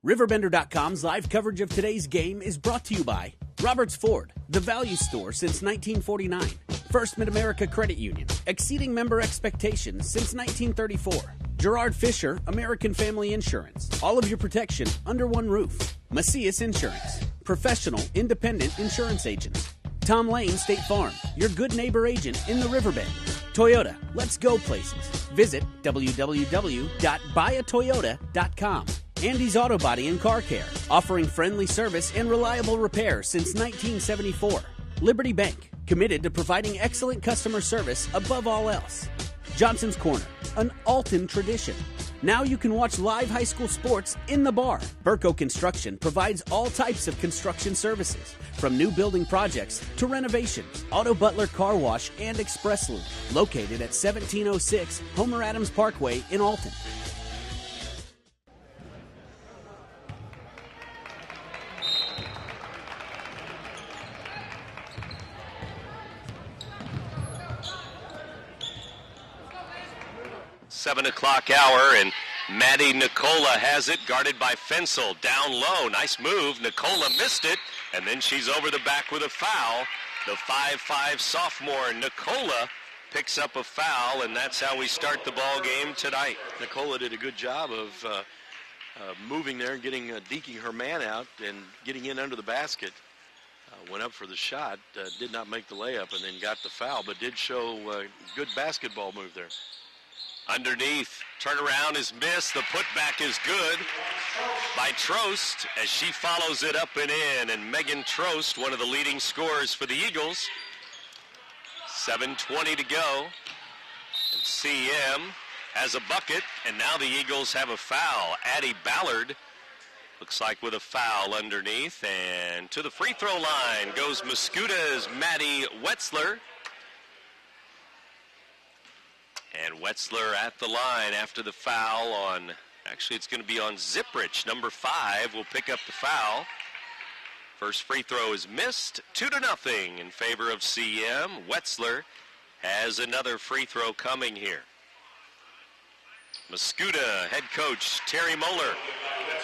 RiverBender.com's live coverage of today's game is brought to you by Roberts Ford, the value store since 1949. First Mid-America Credit Union, exceeding member expectations since 1934. Gerard Fisher, American Family Insurance. All of your protection under one roof. Macias Insurance, professional, independent insurance agents. Tom Lane State Farm, your good neighbor agent in the Riverbend. Toyota, let's go places. Visit www.buyatoyota.com. Andy's Auto Body and Car Care, offering friendly service and reliable repair since 1974. Liberty Bank, committed to providing excellent customer service above all else. Johnson's Corner, an Alton tradition. Now you can watch live high school sports in the bar. Burco Construction provides all types of construction services, from new building projects to renovations. Auto Butler Car Wash and Express Loop, located at 1706 Homer Adams Parkway in Alton. Seven o'clock hour, and Maddie Nicola has it, guarded by Fensel. Down low, nice move. Nicola missed it, and then she's over the back with a foul. The 5'5" sophomore Nicola picks up a foul, and that's how we start the ball game tonight. Nicola did a good job of moving there and getting deking her man out and getting in under the basket. Went up for the shot, did not make the layup, and then got the foul, but did show good basketball move there. Underneath, turnaround is missed. The putback is good by Trost as she follows it up and in. And Megan Trost, one of the leading scorers for the Eagles. 7:20 to go. And CM has a bucket, and now the Eagles have a foul. Addie Ballard looks like with a foul underneath. And to the free throw line goes Mascoutah's Maddie Wetzler. And Wetzler at the line after the foul on, actually it's going to be on Zipfel. Number 5 will pick up the foul. First free throw is missed, 2-0 in favor of CM. Wetzler has another free throw coming here. Mascoutah head coach Terry Moeller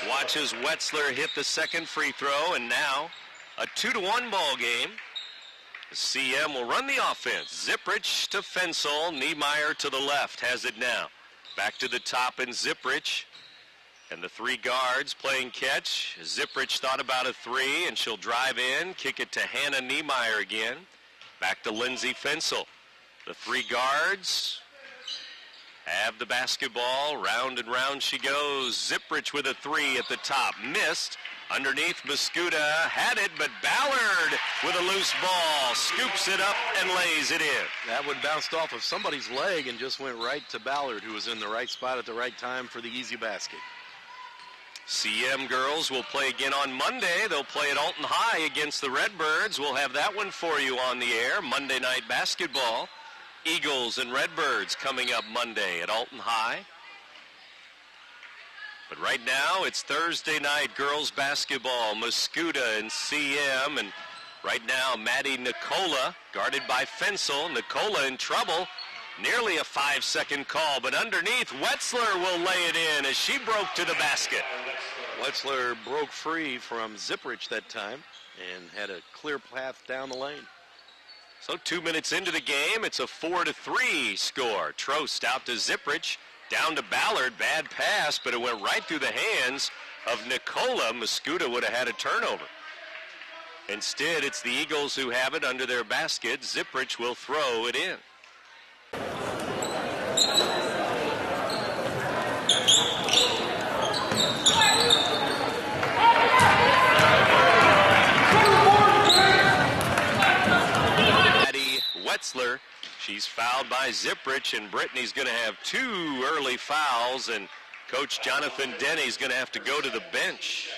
watches Wetzler hit the second free throw, and now a 2-1 ball game. CM will run the offense. Zipfel to Fensel. Niemeyer to the left has it now. Back to the top and Zipfel. And the three guards playing catch. Zipfel thought about a three, and she'll drive in. Kick it to Hannah Niemeyer again. Back to Lindsey Fensel. The three guards have the basketball. Round and round she goes. Zipfel with a three at the top. Missed. Underneath, Mascoutah had it, but Ballard with a loose ball scoops it up and lays it in. That one bounced off of somebody's leg and just went right to Ballard, who was in the right spot at the right time for the easy basket. CM girls will play again on Monday. They'll play at Alton High against the Redbirds. We'll have that one for you on the air. Monday night basketball. Eagles and Redbirds coming up Monday at Alton High. But right now, it's Thursday night girls basketball, Mascoutah and CM. And right now, Maddie Nicola, guarded by Fensel. Nicola in trouble. Nearly a 5-second call, but underneath, Wetzler will lay it in as she broke to the basket. Wetzler broke free from Zipfel that time and had a clear path down the lane. So 2 minutes into the game, it's a 4-3 score. Trost out to Zipfel. Down to Ballard, bad pass, but it went right through the hands of Nicola. Mascoutah would have had a turnover. Instead, it's the Eagles who have it under their basket. Zipfel will throw it in. Addie Wetzler. She's fouled by Zipfel, and Brittany's going to have 2 early fouls, and Coach Jonathan Denny's going to have to go to the bench.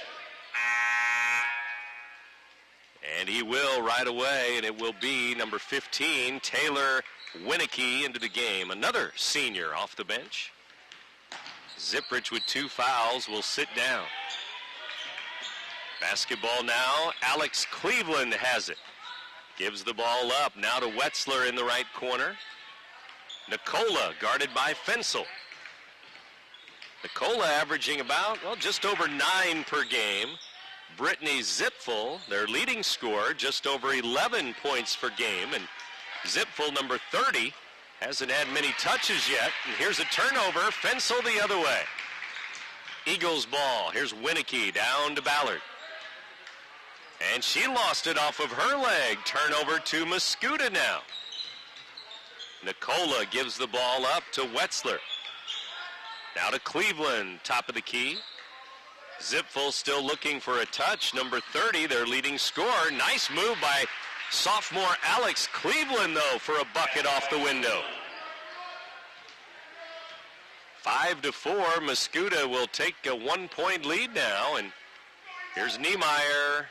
And he will right away, and it will be number 15, Taylor Winnicky, into the game. Another senior off the bench. Zipfel with 2 fouls will sit down. Basketball now, Alex Cleveland has it. Gives the ball up, now to Wetzler in the right corner. Nicola guarded by Fensel. Nicola averaging about, well, just over 9 per game. Brittany Zipfel, their leading scorer, just over 11 points per game. And Zipfel, number 30, hasn't had many touches yet. And here's a turnover. Fensel the other way. Eagles ball. Here's Winnicky down to Ballard. And she lost it off of her leg. Turnover to Mascoutah now. Nicola gives the ball up to Wetzler. Now to Cleveland, top of the key. Zipfel still looking for a touch. Number 30, their leading scorer. Nice move by sophomore Alex Cleveland, though, for a bucket off the window. 5-4, Mascoutah will take a 1-point lead now. And here's Niemeyer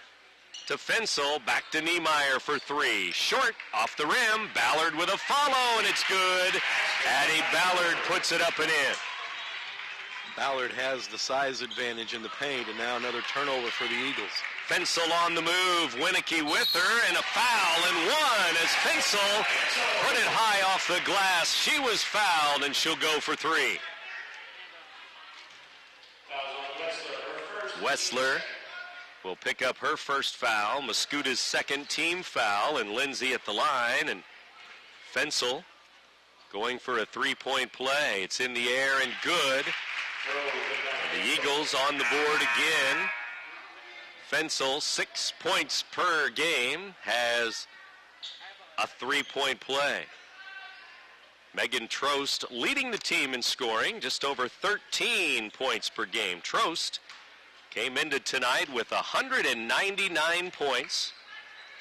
to Fensel, back to Niemeyer for 3. Short, off the rim, Ballard with a follow, and it's good. Addie Ballard puts it up and in. Ballard has the size advantage in the paint, and now another turnover for the Eagles. Fensel on the move, Winnicky with her, and a foul and one as Fensel put it high off the glass. She was fouled, and she'll go for 3. Wetzler will pick up her first foul, Mascoutah's second team foul, and Lindsey at the line, and Fensel going for a 3-point play. It's in the air and good. The Eagles on the board again. Fensel, 6 points per game, has a 3-point play. Megan Trost leading the team in scoring, just over 13 points per game. Trost came into tonight with 199 points.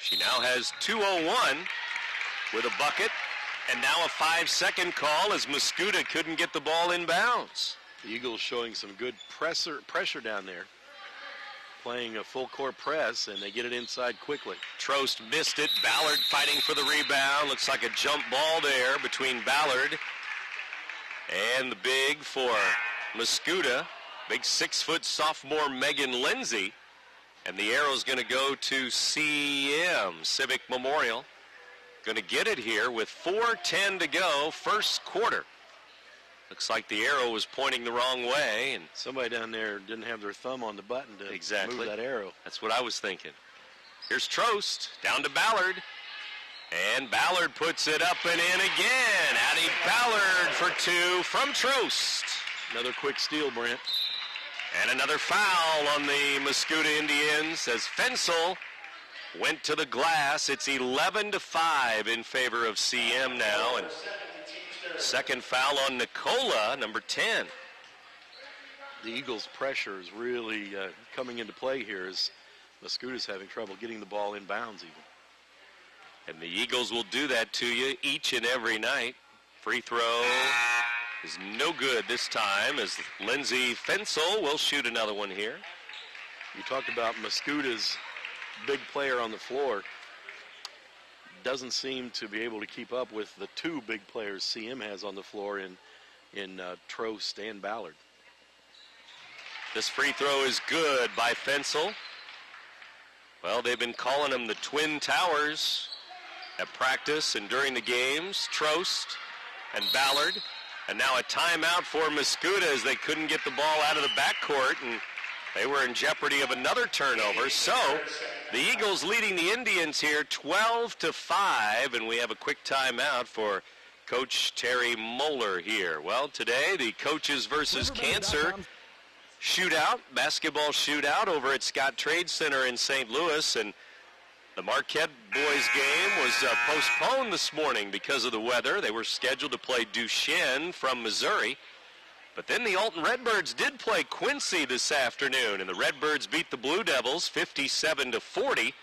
She now has 201 with a bucket, and now a 5-second call as Mascoutah couldn't get the ball in bounds. The Eagles showing some good pressure down there, playing a full court press, and they get it inside quickly. Trost missed it. Ballard fighting for the rebound. Looks like a jump ball there between Ballard and the big for Mascoutah. Big 6-foot sophomore Megan Lindsey. And the arrow's going to go to CM, Civic Memorial. Going to get it here with 4:10 to go, first quarter. Looks like the arrow was pointing the wrong way, and somebody down there didn't have their thumb on the button to move that arrow. That's what I was thinking. Here's Trost down to Ballard, and Ballard puts it up and in again. Addie Ballard for 2 from Trost. Another quick steal, Brent. And another foul on the Mascoutah Indians as Fensel went to the glass. It's 11-5 in favor of CM now, and second foul on Nicola, number 10. The Eagles' pressure is really coming into play here as Mascoutah's having trouble getting the ball in bounds even. And the Eagles will do that to you each and every night. Free throw is no good this time as Lindsey Fensel will shoot another one here. You talked about Mascoutah's big player on the floor. Doesn't seem to be able to keep up with the 2 big players CM has on the floor in Trost and Ballard. This free throw is good by Fensel. Well, they've been calling them the Twin Towers at practice and during the games. Trost and Ballard. And now a timeout for Mascoutah as they couldn't get the ball out of the backcourt, and they were in jeopardy of another turnover. So the Eagles leading the Indians here 12-5, and we have a quick timeout for Coach Terry Moeller here. Well, today the coaches versus cancer shootout, basketball shootout over at Scott Trade Center in St. Louis, and the Marquette boys game was postponed this morning because of the weather. They were scheduled to play Duchesne from Missouri. But then the Alton Redbirds did play Quincy this afternoon, and the Redbirds beat the Blue Devils 57-40.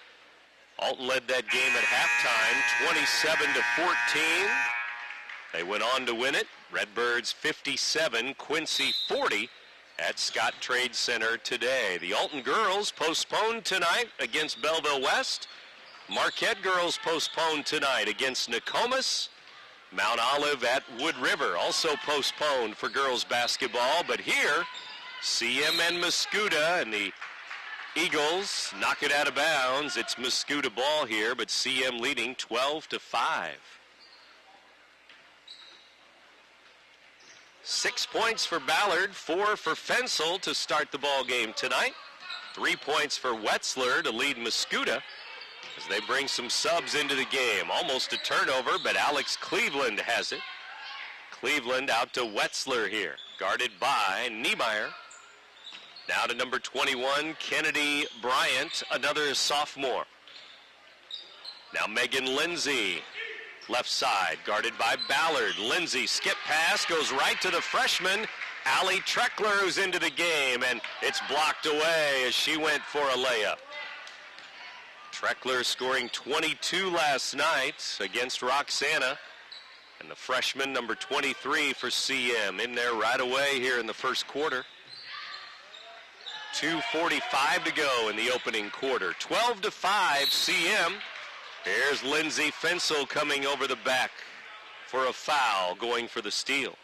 Alton led that game at halftime 27-14. They went on to win it. Redbirds 57, Quincy 40 at Scott Trade Center today. The Alton girls postponed tonight against Belleville West. Marquette girls postponed tonight against Nokomis. Mount Olive at Wood River also postponed for girls basketball. But here, CM and Mascoutah, and the Eagles knock it out of bounds. It's Mascoutah ball here, but CM leading 12-5. 6 points for Ballard, 4 for Fensel to start the ball game tonight. 3 points for Wetzler to lead Mascoutah as they bring some subs into the game. Almost a turnover, but Alex Cleveland has it. Cleveland out to Wetzler here, guarded by Niemeyer. Now to number 21, Kennedy Bryant, another sophomore. Now Megan Lindsey, left side, guarded by Ballard. Lindsey, skip pass, goes right to the freshman, Allie Treckler, who's into the game, and it's blocked away as she went for a layup. Treckler scoring 22 last night against Roxana, and the freshman, number 23 for CM, in there right away here in the first quarter. 2:45 to go in the opening quarter. 12-5 CM. Here's Lindsey Fensel coming over the back for a foul, going for the steal.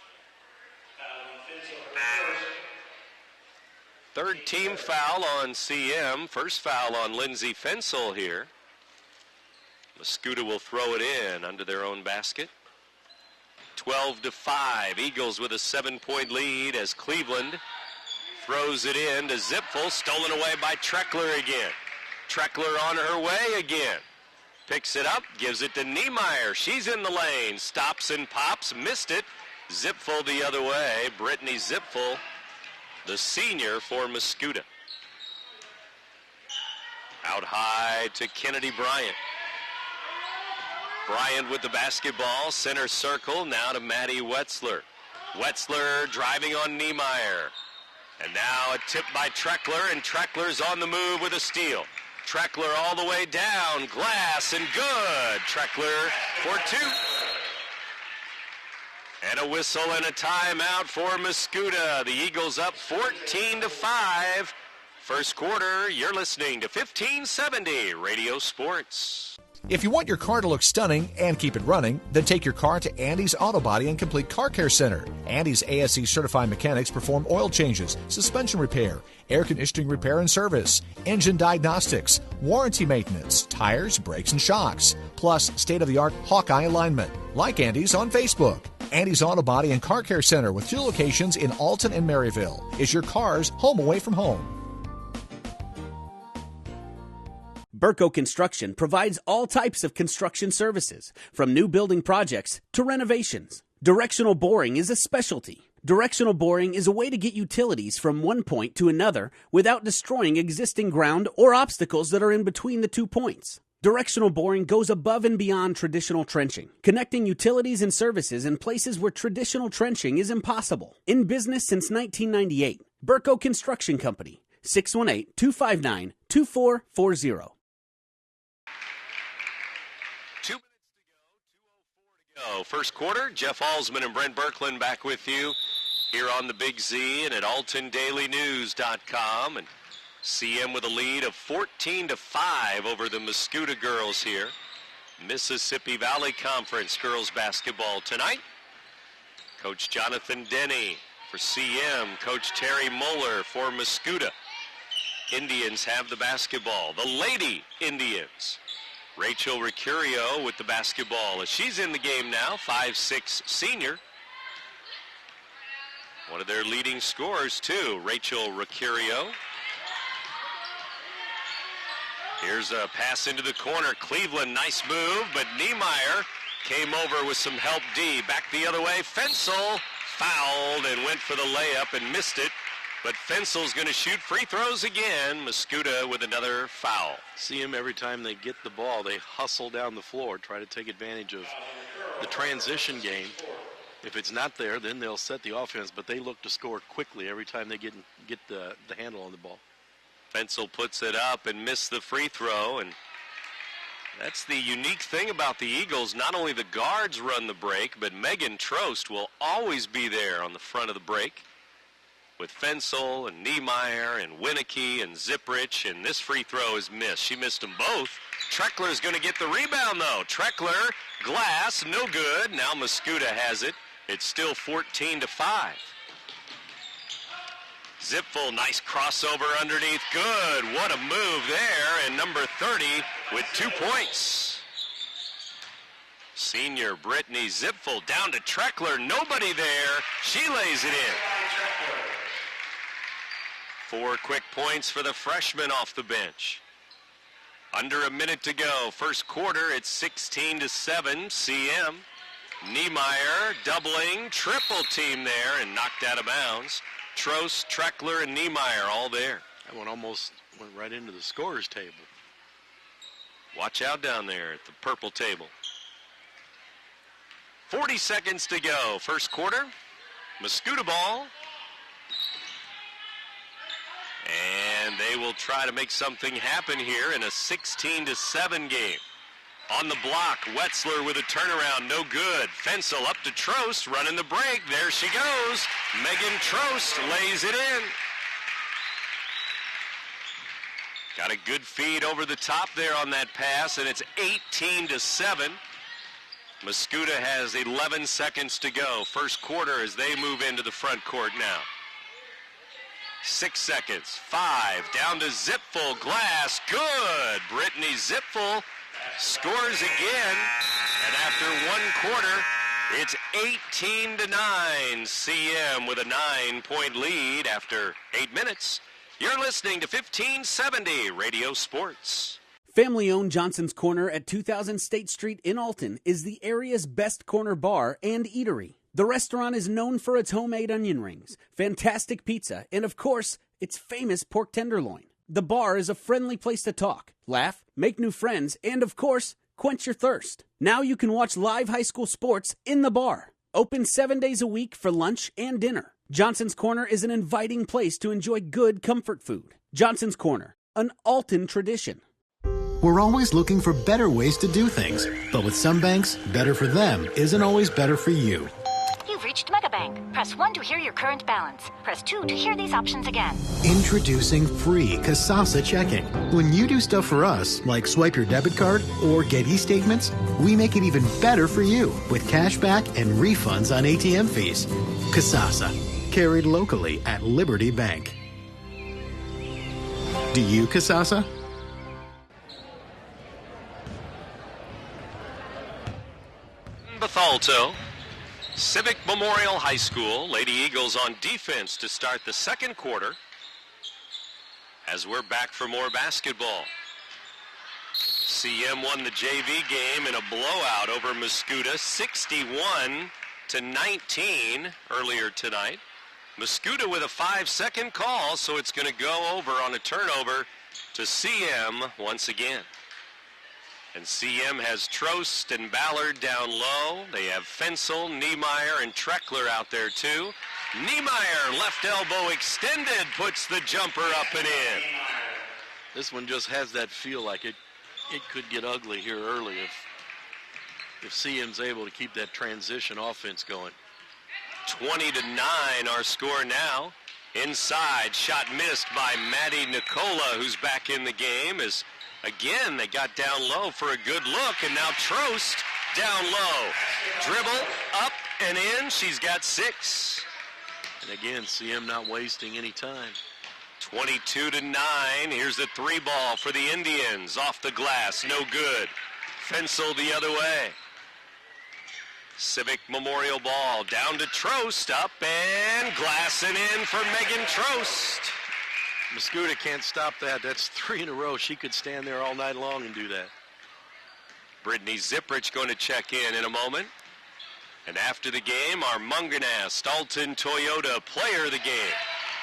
Third team foul on CM. First foul on Lindsey Fensel here. Mascoutah will throw it in under their own basket. 12-5. Eagles with a 7-point lead as Cleveland throws it in to Zipfel. Stolen away by Treckler again. Treckler on her way again. Picks it up, gives it to Niemeyer. She's in the lane. Stops and pops. Missed it. Zipfel the other way. Brittany Zipfel, the senior for Mascoutah. Out high to Kennedy Bryant. Bryant with the basketball. Center circle. Now to Maddie Wetzler. Wetzler driving on Niemeyer. And now a tip by Treckler, and Treckler's on the move with a steal. Treckler all the way down, glass, and good. Treckler for 2. And a whistle and a timeout for Mascoutah. The Eagles up 14-5. First quarter, you're listening to 1570 Radio Sports. If you want your car to look stunning and keep it running, then take your car to Andy's Auto Body and Complete Car Care Center. Andy's ASE certified mechanics perform oil changes, suspension repair, air conditioning repair and service, engine diagnostics, warranty maintenance, tires, brakes, and shocks, plus state-of-the-art Hawkeye alignment. Like Andy's on Facebook. Andy's Auto Body and Car Care Center with 2 locations in Alton and Maryville is your car's home away from home. Burco Construction provides all types of construction services, from new building projects to renovations. Directional boring is a specialty. Directional boring is a way to get utilities from one point to another without destroying existing ground or obstacles that are in between the 2 points. Directional boring goes above and beyond traditional trenching, connecting utilities and services in places where traditional trenching is impossible. In business since 1998, Burco Construction Company, 618-259-2440. 2 minutes to go, 2:04 to go. First quarter, Jeff Alsman and Brent Birkeland back with you here on the Big Z and at AltonDailyNews.com. And CM with a lead of 14-5 over the Mascoutah girls here. Mississippi Valley Conference girls basketball tonight. Coach Jonathan Denny for CM, Coach Terry Moeller for Mascoutah. Indians have the basketball. The Lady Indians. Rachel Ricurio with the basketball as she's in the game now, 5'6" senior. One of their leading scorers too, Rachel Ricurio. Here's a pass into the corner. Cleveland, nice move, but Niemeyer came over with some help D. Back the other way, Fensel fouled and went for the layup and missed it. But Fensel's going to shoot free throws again. Mascoutah with another foul. See them every time they get the ball. They hustle down the floor, try to take advantage of the transition game. If it's not there, then they'll set the offense, but they look to score quickly every time they get the handle on the ball. Fensel puts it up and missed the free throw, and that's the unique thing about the Eagles. Not only the guards run the break, but Megan Trost will always be there on the front of the break, with Fensel and Niemeyer and Winicky and Zipprich, and this free throw is missed. She missed them both. Treckler's going to get the rebound, though. Treckler, glass, no good. Now Mascoutah has it. It's still 14-5. Zipfel, nice crossover underneath. Good. What a move there. And number 30 with 2 points. Senior Brittany Zipfel down to Treckler. Nobody there. She lays it in. 4 quick points for the freshman off the bench. Under a minute to go. First quarter, it's 16-7. CM. Niemeyer doubling. Triple team there and knocked out of bounds. Trost, Treckler, and Niemeyer all there. That one almost went right into the scorer's table. Watch out down there at the purple table. 40 seconds to go. First quarter. Mascoutah ball. And they will try to make something happen here in a 16-7 game. On the block, Wetzler with a turnaround, no good. Fensel up to Trost, running the break. There she goes. Megan Trost lays it in. Got a good feed over the top there on that pass, and it's 18-7. Mascoutah has 11 seconds to go. First quarter as they move into the front court now. 6 seconds. 5. Down to Zipfel. Glass. Good. Brittany Zipfel scores again. And after 1 quarter, it's 18-9. CM with a 9-point lead after 8 minutes. You're listening to 1570 Radio Sports. Family-owned Johnson's Corner at 2000 State Street in Alton is the area's best corner bar and eatery. The restaurant is known for its homemade onion rings, fantastic pizza, and of course, its famous pork tenderloin. The bar is a friendly place to talk, laugh, make new friends, and of course, quench your thirst. Now you can watch live high school sports in the bar. Open 7 days a week for lunch and dinner. Johnson's Corner is an inviting place to enjoy good comfort food. Johnson's Corner, an Alton tradition. We're always looking for better ways to do things. But with some banks, better for them isn't always better for you. You've reached Megabank. Press 1 to hear your current balance. Press 2 to hear these options again. Introducing free Kasasa checking. When you do stuff for us, like swipe your debit card or get e-statements, we make it even better for you with cash back and refunds on ATM fees. Kasasa, carried locally at Liberty Bank. Do you Kasasa? Bethalto. Civic Memorial High School. Lady Eagles on defense to start the second quarter. As we're back for more basketball. CM won the JV game in a blowout over Mascoutah, 61-19 earlier tonight. Mascoutah with a 5-second call, so it's going to go over on a turnover to CM once again. And CM has Trost and Ballard down low. They have Fensel, Niemeyer, and Treckler out there too. Niemeyer, left elbow extended, puts the jumper up and in. This one just has that feel like it could get ugly here early if CM's able to keep that transition offense going. 20-9 our score now. Inside, shot missed by Maddie Nicola, who's back in the game. As again, they got down low for a good look, and now Trost down low. Dribble, up and in. She's got 6. And again, CM not wasting any time. 22-9. Here's the 3 ball for the Indians. Off the glass, no good. Fensel the other way. Civic Memorial ball down to Trost, up and glassing in for Megan Trost. Mascoutah can't stop that. That's 3 in a row. She could stand there all night long and do that. Brittany Zipfel going to check in a moment. And after the game, our Munganast Alton Toyota player of the game.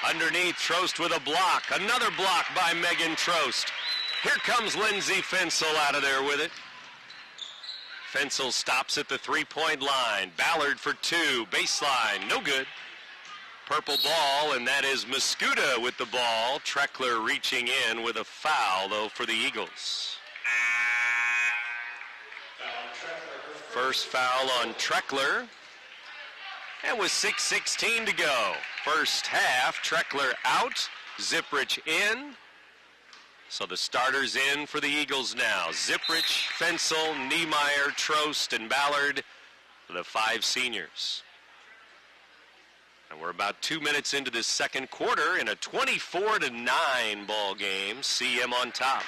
Underneath, Trost with a block. Another block by Megan Trost. Here comes Lindsey Fensel out of there with it. Fensel stops at the 3-point line. Ballard for 2. Baseline, no good. Purple ball, and that is Mascoutah with the ball. Treckler reaching in with a foul, though, for the Eagles. First foul on Treckler. And with 6:16 to go. First half, Treckler out, Zipfel in. So the starters in for the Eagles now. Zipfel, Fensel, Niemeyer, Trost, and Ballard, the 5 seniors. And we're about 2 minutes into this second quarter in a 24-9 ball game. CM on top.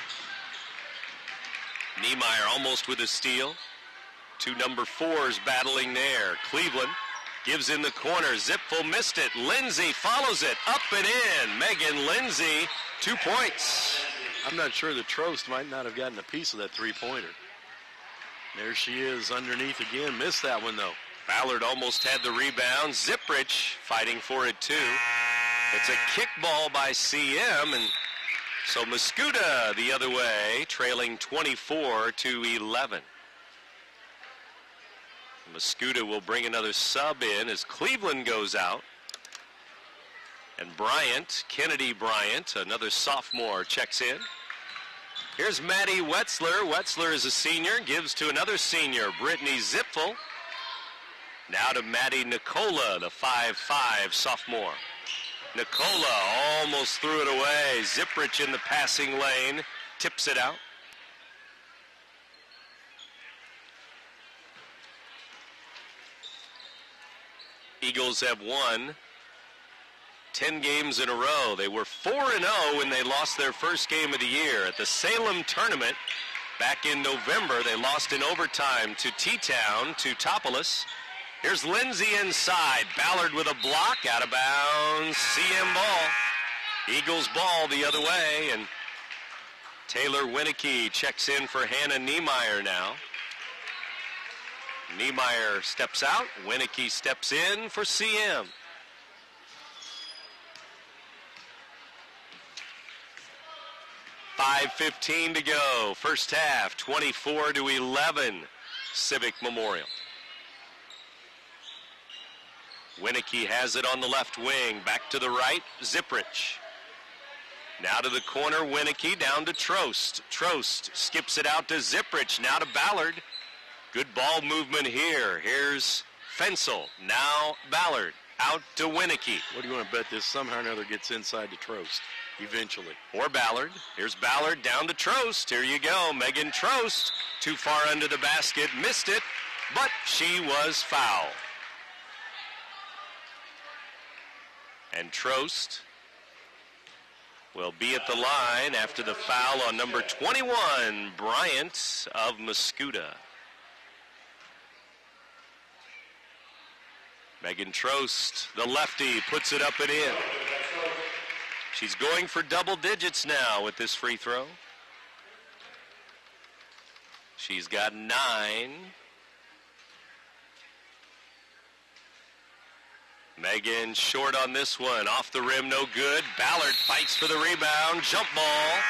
Niemeyer almost with a steal. Two number 4s battling there. Cleveland gives in the corner. Zipfel missed it. Lindsey follows it. Up and in. Megan Lindsey, 2 points. I'm not sure that Trost might not have gotten a piece of that three-pointer. There she is underneath again. Missed that one, though. Ballard almost had the rebound. Zipprich fighting for it, too. It's a kickball by CM, and so Mascoutah the other way, trailing 24-11. Mascoutah will bring another sub in as Cleveland goes out. And Bryant, Kennedy Bryant, another sophomore, checks in. Here's Maddie Wetzler. Wetzler is a senior, gives to another senior, Brittany Zipfel. Now to Maddie Nicola, the 5'5 sophomore. Nicola almost threw it away. Zipprich in the passing lane, tips it out. Eagles have won 10 games in a row. They were 4-0 when they lost their first game of the year. At the Salem tournament back in November, they lost in overtime to T-Town, to Topolis. Here's Lindsey inside. Ballard with a block, out of bounds. CM ball. Eagles ball the other way, and Taylor Winicky checks in for Hannah Niemeyer now. Niemeyer steps out. Winicky steps in for CM. .5:15 to go. First half, 24-11. Civic Memorial. Winicky has it on the left wing. Back to the right, Zipprich. Now to the corner, Winicky down to Trost. Trost skips it out to Zipprich. Now to Ballard. Good ball movement here. Here's Fensel. Now Ballard. Out to Winicky. What do you want to bet this somehow or another gets inside to Trost eventually? Or Ballard. Here's Ballard down to Trost. Here you go. Megan Trost. Too far under the basket. Missed it, but she was fouled. And Trost will be at the line after the foul on number 21, Bryant of Mascoutah. Megan Trost, the lefty, puts it up and in. She's going for double digits now with this free throw. She's got 9. Megan short on this one. Off the rim, no good. Ballard fights for the rebound. Jump ball.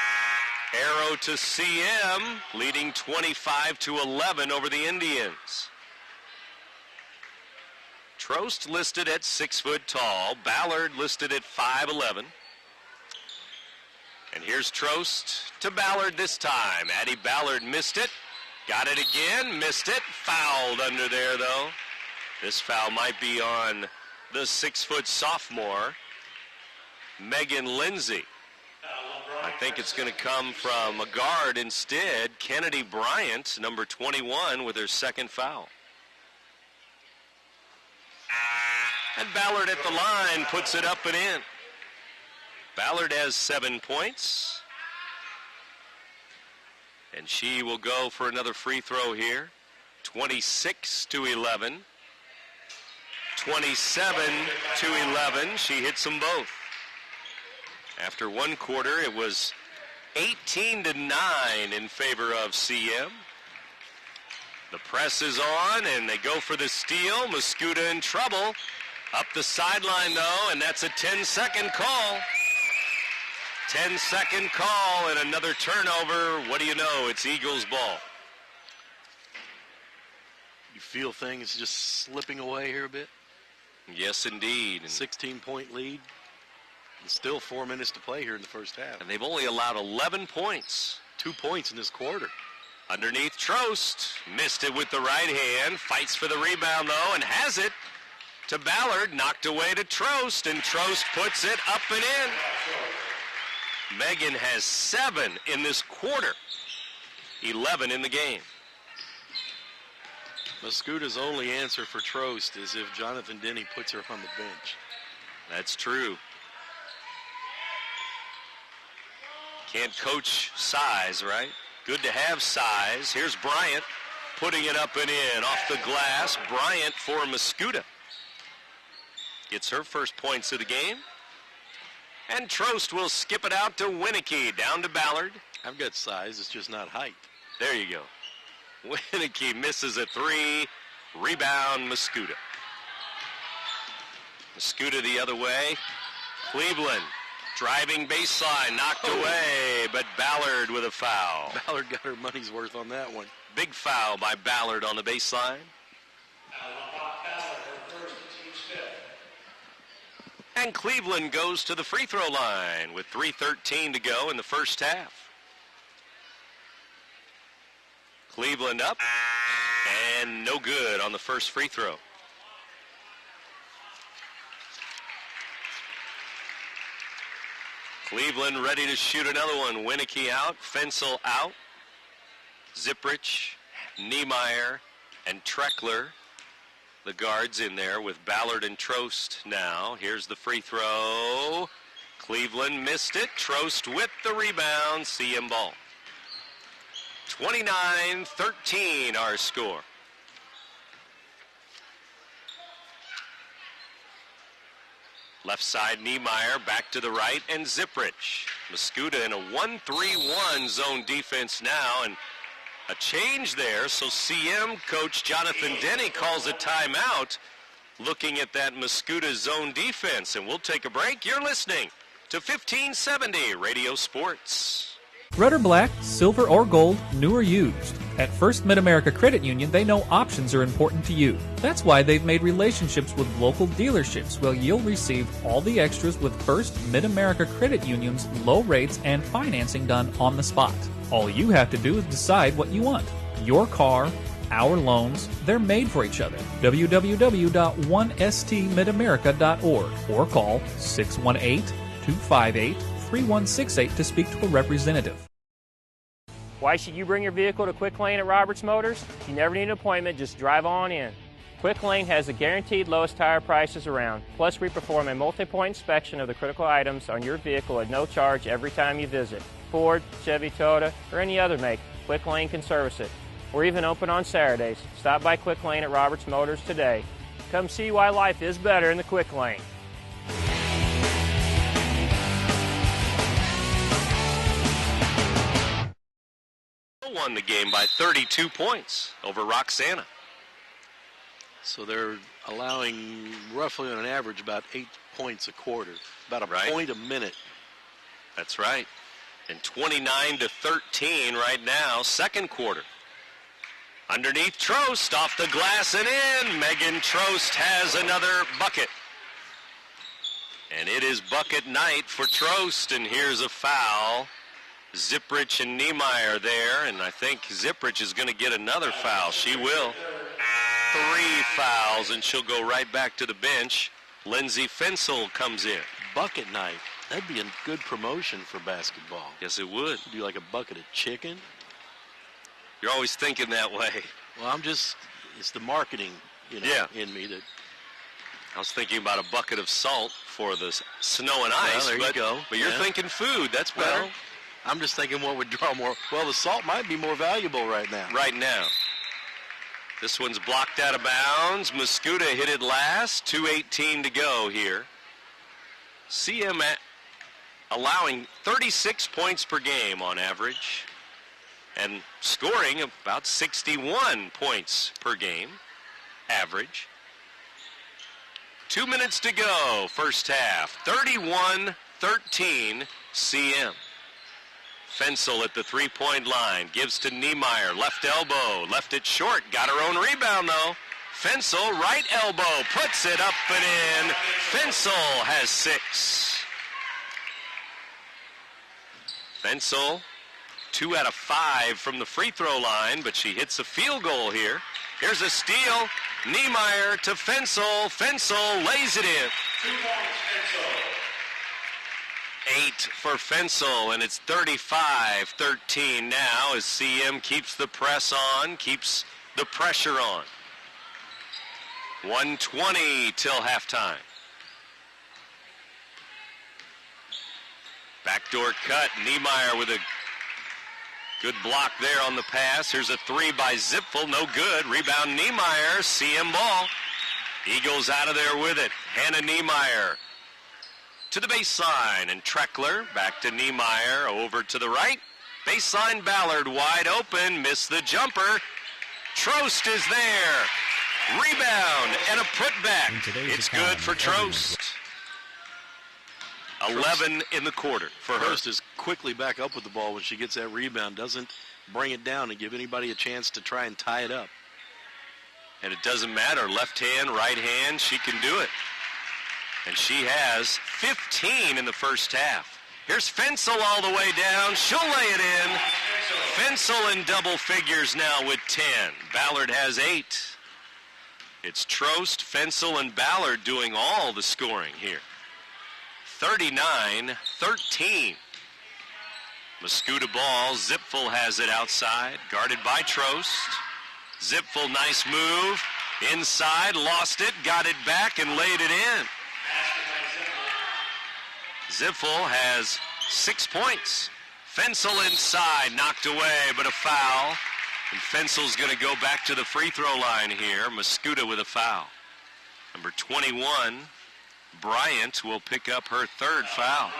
Arrow to CM, leading 25-11 over the Indians. Trost listed at 6 foot tall. Ballard listed at 5'11". And here's Trost to Ballard this time. Addie Ballard missed it. Got it again, missed it. Fouled under there, though. This foul might be on the 6 foot sophomore, Megan Lindsey. I think it's going to come from a guard instead, Kennedy Bryant, number 21, with her second foul. And Ballard at the line puts it up and in. Ballard has 7 points. And she will go for another free throw here. 26-11. 27-11. She hits them both. After one quarter, it was 18-9 in favor of CM. The press is on, and they go for the steal. Mascoutah in trouble. Up the sideline, though, and that's a 10-second call. 10-second call and another turnover. What do you know? It's Eagles ball. You feel things just slipping away here a bit? Yes, indeed. 16-point lead. And still 4 minutes to play here in the first half. And they've only allowed 11 points. 2 points in this quarter. Underneath Trost. Missed it with the right hand. Fights for the rebound, though, and has it to Ballard. Knocked away to Trost, and Trost puts it up and in. Megan has 7 in this quarter. 11 in the game. Mascoutah's only answer for Trost is if Jonathan Denny puts her on the bench. That's true. Can't coach size, right? Good to have size. Here's Bryant. putting it up and in. Off the glass, Bryant for Mascoutah. Gets her first points of the game. And Trost will skip it out to Winicky. Down to Ballard. I've got size, it's just not height. There you go. Winicky misses a three. Rebound, Mascoutah. Mascoutah the other way. Cleveland driving baseline, knocked away, but Ballard with a foul. Ballard got her money's worth on that one. Big foul by Ballard on the baseline. And Cleveland goes to the free throw line with 3:13 to go in the first half. Cleveland up, and no good on the first free throw. Cleveland ready to shoot another one. Winicky out, Fensel out. Zipprich, Niemeyer, and Treckler, the guards in there with Ballard and Trost now. Here's the free throw. Cleveland missed it. Trost with the rebound. CM ball. 29-13 our score. Left side, Niemeyer, back to the right, and Zipprich. Mascoutah in a 1-3-1 zone defense now, and a change there, so CM coach Jonathan Denny calls a timeout looking at that Mascoutah zone defense, and we'll take a break. You're listening to 1570 Radio Sports. Red or black, silver or gold, new or used. At First Mid-America Credit Union, they know options are important to you. That's why they've made relationships with local dealerships where you'll receive all the extras with First Mid-America Credit Union's low rates and financing done on the spot. All you have to do is decide what you want. Your car, our loans, they're made for each other. www.1stmidamerica.org or call 618-258-3168 to speak to a representative. Why should you bring your vehicle to Quick Lane at Roberts Motors? You never need an appointment, just drive on in. Quick Lane has the guaranteed lowest tire prices around. Plus, we perform a multi-point inspection of the critical items on your vehicle at no charge every time you visit. Ford, Chevy, Toyota, or any other make, Quick Lane can service it. We're even open on Saturdays. Stop by Quick Lane at Roberts Motors today. Come see why life is better in the Quick Lane. Won the game by 32 points over Roxana. So they're allowing roughly on an average about 8 points a quarter, about a point a minute. That's right. And 29-13 right now, second quarter. Underneath Trost, off the glass and in. Megan Trost has another bucket. And it is bucket night for Trost, and here's a foul. Zipprich and Niemeyer there, and I think Zipprich is going to get another foul. She will. 3 fouls, and she'll go right back to the bench. Lindsey Fensel comes in. Bucket night. That'd be a good promotion for basketball. Yes, it would. Do like a bucket of chicken. You're always thinking that way. Well, it's the marketing, in me that. I was thinking about a bucket of salt for the snow and ice. Well, there you go. But you're thinking food. That's better. Well, I'm just thinking what would draw more. Well, the salt might be more valuable right now. Right now. This one's blocked out of bounds. Mascoutah hit it last. 2:18 to go here. CM allowing 36 points per game on average and scoring about 61 points per game average. 2 minutes to go, first half. 31-13 CM. Fensel at the three-point line, gives to Niemeyer, left elbow, left it short, got her own rebound though. Fensel, right elbow, puts it up and in. Fensel has 6. Fensel, 2 out of 5 from the free throw line, but she hits a field goal here. Here's a steal, Niemeyer to Fensel. Fensel lays it in. 2 points, Fensel. 8 for Fensel, and it's 35-13 now as CM keeps the press on, keeps the pressure on. 1:20 till halftime. Backdoor cut, Niemeyer with a Good block there on the pass. Here's a three by Zipfel. No good. Rebound Niemeyer. CM ball. Eagles out of there with it. Hannah Niemeyer to the baseline. And Treckler back to Niemeyer. Over to the right. Baseline Ballard wide open. Missed the jumper. Trost is there. Rebound and a putback. It's good for Trost. 11 in the quarter for her. Trost is quickly back up with the ball when she gets that rebound. Doesn't bring it down and give anybody a chance to try and tie it up. And it doesn't matter. Left hand, right hand, she can do it. And she has 15 in the first half. Here's Fensel all the way down. She'll lay it in. Fensel in double figures now with 10. Ballard has 8. It's Trost, Fensel, and Ballard doing all the scoring here. 39-13. Mascoutah ball. Zipfel has it outside. Guarded by Trost. Zipfel, nice move. Inside, lost it, got it back, and laid it in. Zipfel has 6 points. Fensel inside, knocked away, but a foul. And Fensel's going to go back to the free throw line here. Mascoutah with a foul. Number 21, Bryant, will pick up her third foul.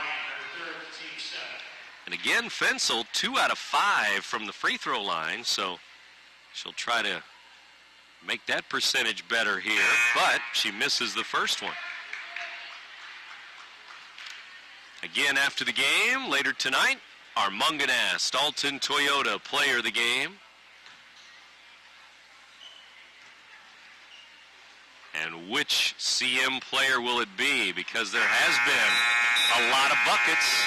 And again, Fensel, 2 out of 5 from the free throw line, so she'll try to make that percentage better here, but she misses the first one. Again, after the game, later tonight, our Munganast Alton Toyota player of the game. And which CM player will it be? Because there has been a lot of buckets.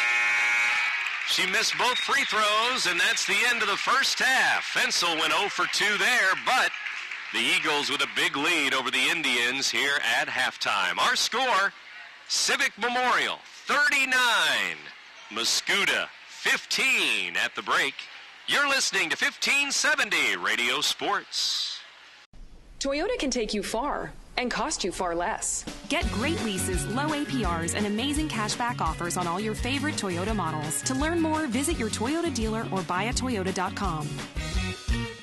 She missed both free throws, and that's the end of the first half. Fensel went 0 for 2 there, but the Eagles with a big lead over the Indians here at halftime. Our score, Civic Memorial 39, Mascoutah 15 at the break. You're listening to 1570 Radio Sports. Toyota can take you far and cost you far less. Get great leases, low APRs, and amazing cashback offers on all your favorite Toyota models. To learn more, visit your Toyota dealer or buyattoyota.com.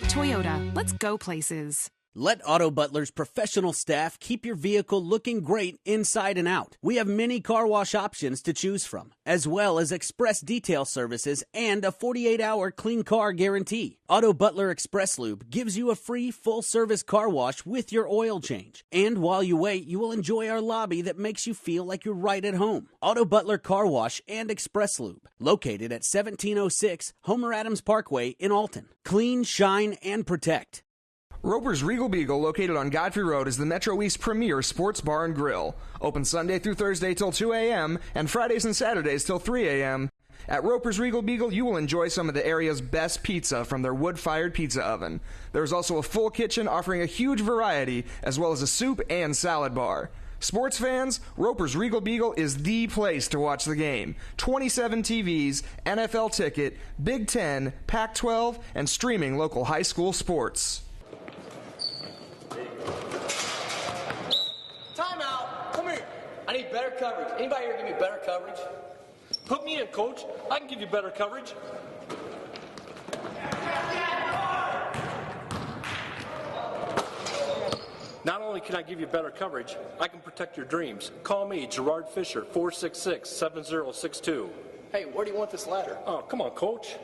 Toyota, let's go places. Let Auto Butler's professional staff keep your vehicle looking great inside and out. We have many car wash options to choose from, as well as express detail services and a 48-hour clean car guarantee. Auto Butler Express Lube gives you a free full-service car wash with your oil change. And while you wait, you will enjoy our lobby that makes you feel like you're right at home. Auto Butler Car Wash and Express Lube, located at 1706 Homer Adams Parkway in Alton. Clean, shine, and protect. Roper's Regal Beagle, located on Godfrey Road, is the Metro East premier sports bar and grill. Open Sunday through Thursday till 2 a.m. and Fridays and Saturdays till 3 a.m. At Roper's Regal Beagle, you will enjoy some of the area's best pizza from their wood-fired pizza oven. There's also a full kitchen offering a huge variety, as well as a soup and salad bar. Sports fans, Roper's Regal Beagle is the place to watch the game. 27 TVs, NFL ticket, Big Ten, Pac-12, and streaming local high school sports. Timeout. Come here. I need better coverage. Anybody here give me better coverage? Put me in, coach. I can give you better coverage. Not only can I give you better coverage, I can protect your dreams. Call me, Gerard Fisher, 466-7062. Hey, where do you want this ladder? Oh, come on, coach.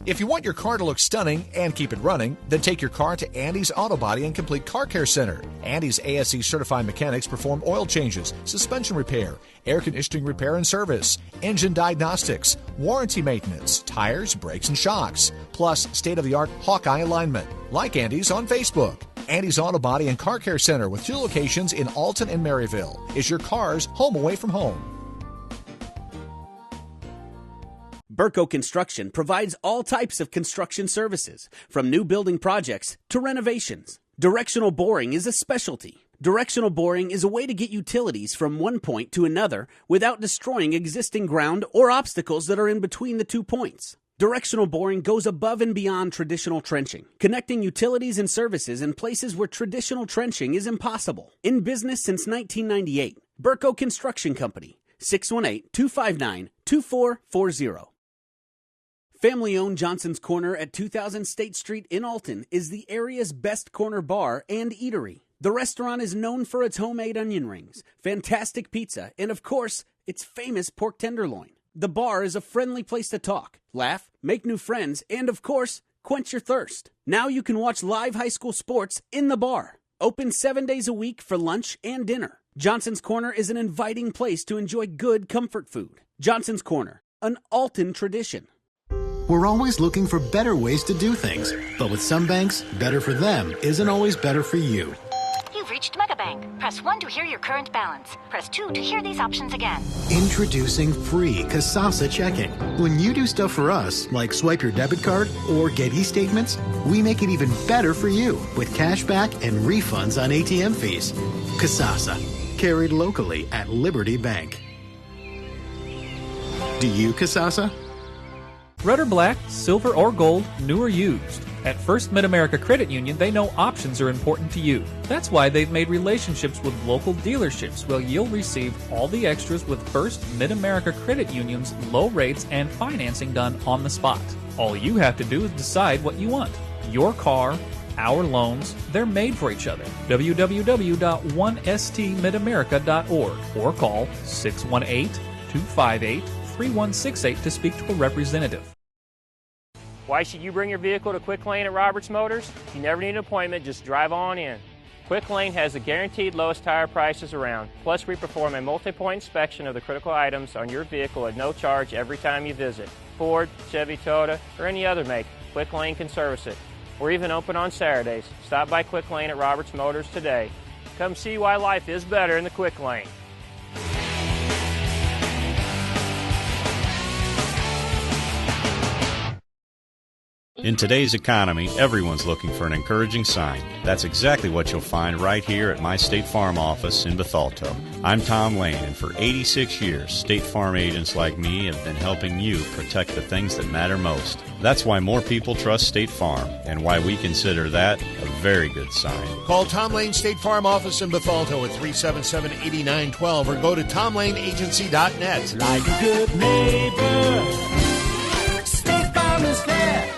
If you want your car to look stunning and keep it running, then take your car to Andy's Auto Body and Complete Car Care Center. Andy's ASE certified mechanics perform oil changes, suspension repair, air conditioning repair and service, engine diagnostics, warranty maintenance, tires, brakes, and shocks, plus state-of-the-art Hawkeye alignment. Like Andy's on Facebook. Andy's Auto Body and Car Care Center with 2 locations in Alton and Maryville is your car's home away from home. Burco Construction provides all types of construction services, from new building projects to renovations. Directional boring is a specialty. Directional boring is a way to get utilities from one point to another without destroying existing ground or obstacles that are in between the 2 points. Directional boring goes above and beyond traditional trenching, connecting utilities and services in places where traditional trenching is impossible. In business since 1998, Burco Construction Company, 618-259-2000. 2440. Family-owned Johnson's Corner at 2000 State Street in Alton is the area's best corner bar and eatery. The restaurant is known for its homemade onion rings, fantastic pizza, and of course, its famous pork tenderloin. The bar is a friendly place to talk, laugh, make new friends, and of course, quench your thirst. Now you can watch live high school sports in the bar. Open 7 days a week for lunch and dinner. Johnson's Corner is an inviting place to enjoy good comfort food. Johnson's Corner, an Alton tradition. We're always looking for better ways to do things. But with some banks, better for them isn't always better for you. You've reached Megabank. Press 1 to hear your current balance. Press 2 to hear these options again. Introducing free Casasa checking. When you do stuff for us, like swipe your debit card or get e-statements, we make it even better for you with cash back and refunds on ATM fees. Casasa, carried locally at Liberty Bank. Do you, Casasa? Red or black, silver or gold, new or used. At First Mid-America Credit Union, they know options are important to you. That's why they've made relationships with local dealerships where you'll receive all the extras with First Mid-America Credit Union's low rates and financing done on the spot. All you have to do is decide what you want. Your car, our loans, they're made for each other. www.1stmidamerica.org or call 618-258-3168 to speak to a representative. Why should you bring your vehicle to Quick Lane at Roberts Motors? You never need an appointment, just drive on in. Quick Lane has the guaranteed lowest tire prices around. Plus, we perform a multi-point inspection of the critical items on your vehicle at no charge every time you visit. Ford, Chevy, Toyota, or any other make, Quick Lane can service it. We're even open on Saturdays. Stop by Quick Lane at Roberts Motors today. Come see why life is better in the Quick Lane. In today's economy, everyone's looking for an encouraging sign. That's exactly what you'll find right here at my State Farm office in Bethalto. I'm Tom Lane, and for 86 years, State Farm agents like me have been helping you protect the things that matter most. That's why more people trust State Farm, and why we consider that a very good sign. Call Tom Lane State Farm office in Bethalto at 377-8912 or go to tomlaneagency.net. Like a good neighbor, State Farm is there.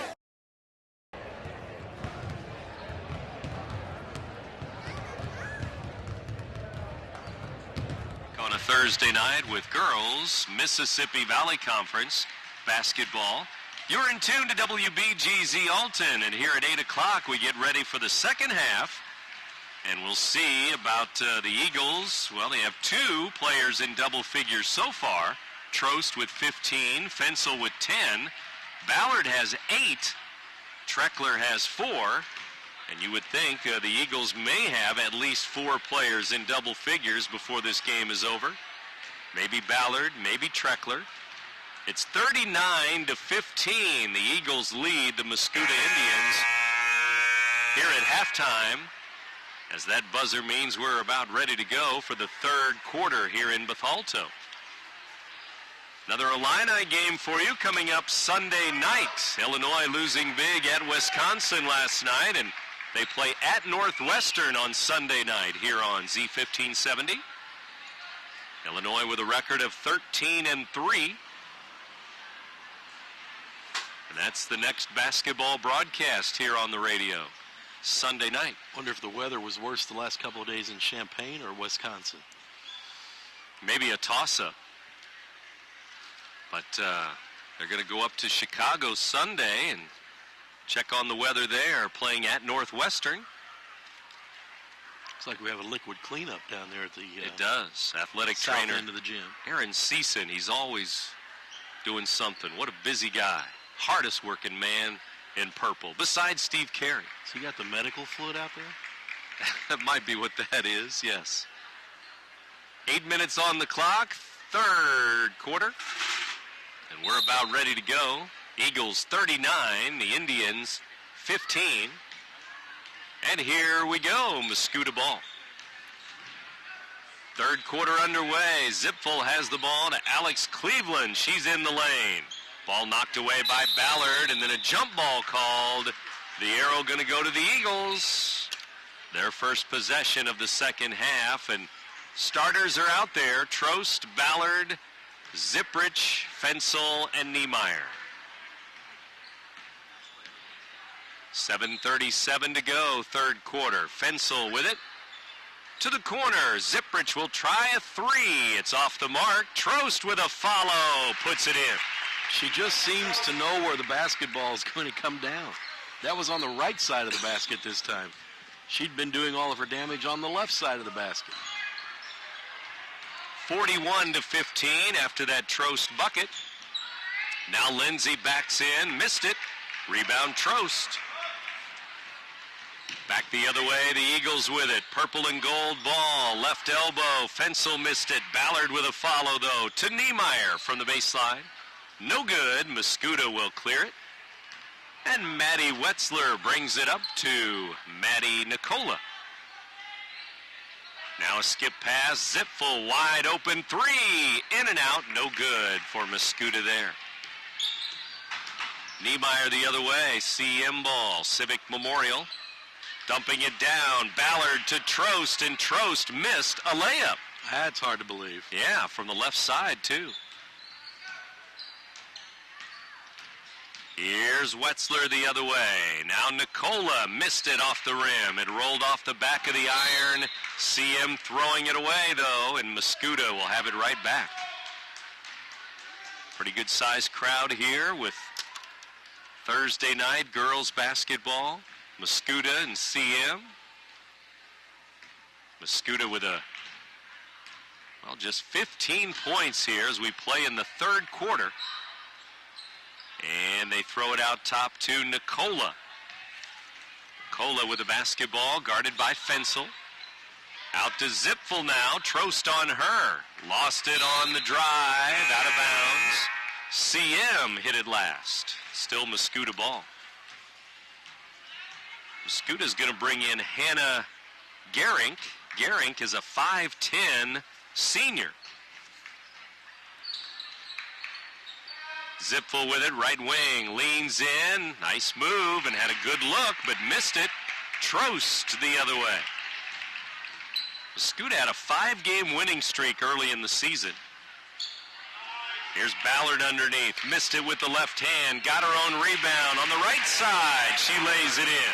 Thursday night with girls, Mississippi Valley Conference basketball. You're in tune to WBGZ Alton, and here at 8 o'clock we get ready for the second half. And we'll see about the Eagles. Well, they have 2 players in double figures so far. Trost with 15, Fensel with 10. Ballard has 8. Treckler has 4. And you would think the Eagles may have at least 4 players in double figures before this game is over. Maybe Ballard, maybe Treckler. It's 39-15. The Eagles lead the Mascoutah Indians here at halftime, as that buzzer means we're about ready to go for the third quarter here in Bethalto. Another Illini game for you coming up Sunday night. Illinois losing big at Wisconsin last night, and they play at Northwestern on Sunday night here on Z1570. Illinois with a record of 13-3. And that's the next basketball broadcast here on the radio. Sunday night. Wonder if the weather was worse the last couple of days in Champaign or Wisconsin. Maybe a toss-up. But they're going to go up to Chicago Sunday and check on the weather there, playing at Northwestern. Looks like we have a liquid cleanup down there at the it does. Athletic south trainer end of the gym. Aaron Season, he's always doing something. What a busy guy. Hardest working man in purple, besides Steve Carey. So you got the medical float out there? That might be what that is, yes. 8 minutes on the clock, third quarter. And we're about ready to go. Eagles 39, the Indians 15. And here we go, Mascoutah ball. Third quarter underway. Zipfel has the ball to Alex Cleveland. She's in the lane. Ball knocked away by Ballard, and then a jump ball called. The arrow going to go to the Eagles. Their first possession of the second half, and starters are out there. Trost, Ballard, Zipprich, Fensel, and Niemeyer. 7:37 to go, third quarter. Fensel with it. To the corner. Zipprich will try a three. It's off the mark. Trost with a follow. Puts it in. She just seems to know where the basketball is going to come down. That was on the right side of the basket this time. She'd been doing all of her damage on the left side of the basket. 41-15 after that Trost bucket. Now Lindsey backs in. Missed it. Rebound Trost. Back the other way, the Eagles with it. Purple and gold ball, left elbow. Fensel missed it. Ballard with a follow, though, to Niemeyer from the baseline. No good. Mascoutah will clear it. And Maddie Wetzler brings it up to Maddie Nicola. Now a skip pass. Zipfel wide open three. In and out. No good for Mascoutah there. Niemeyer the other way. CM ball. Civic Memorial. Dumping it down. Ballard to Trost, and Trost missed a layup. That's hard to believe. Yeah, from the left side, too. Here's Wetzler the other way. Now Nicola missed it off the rim. It rolled off the back of the iron. CM throwing it away, though, and Mascoutah will have it right back. Pretty good sized crowd here with Thursday night girls basketball. Mascoutah and CM. Mascoutah with just 15 points here as we play in the third quarter. And they throw it out top to Nicola. Nicola with the basketball, guarded by Fensel. Out to Zipfel now. Trost on her. Lost it on the drive. Out of bounds. CM hit it last. Still Mascoutah ball. Mascoutah's going to bring in Hannah Gerink. Gerink is a 5'10" senior. Zipfel with it, right wing, leans in. Nice move and had a good look, but missed it. Trost the other way. Mascoutah had a 5-game winning streak early in the season. Here's Ballard underneath. Missed it with the left hand. Got her own rebound on the right side. She lays it in.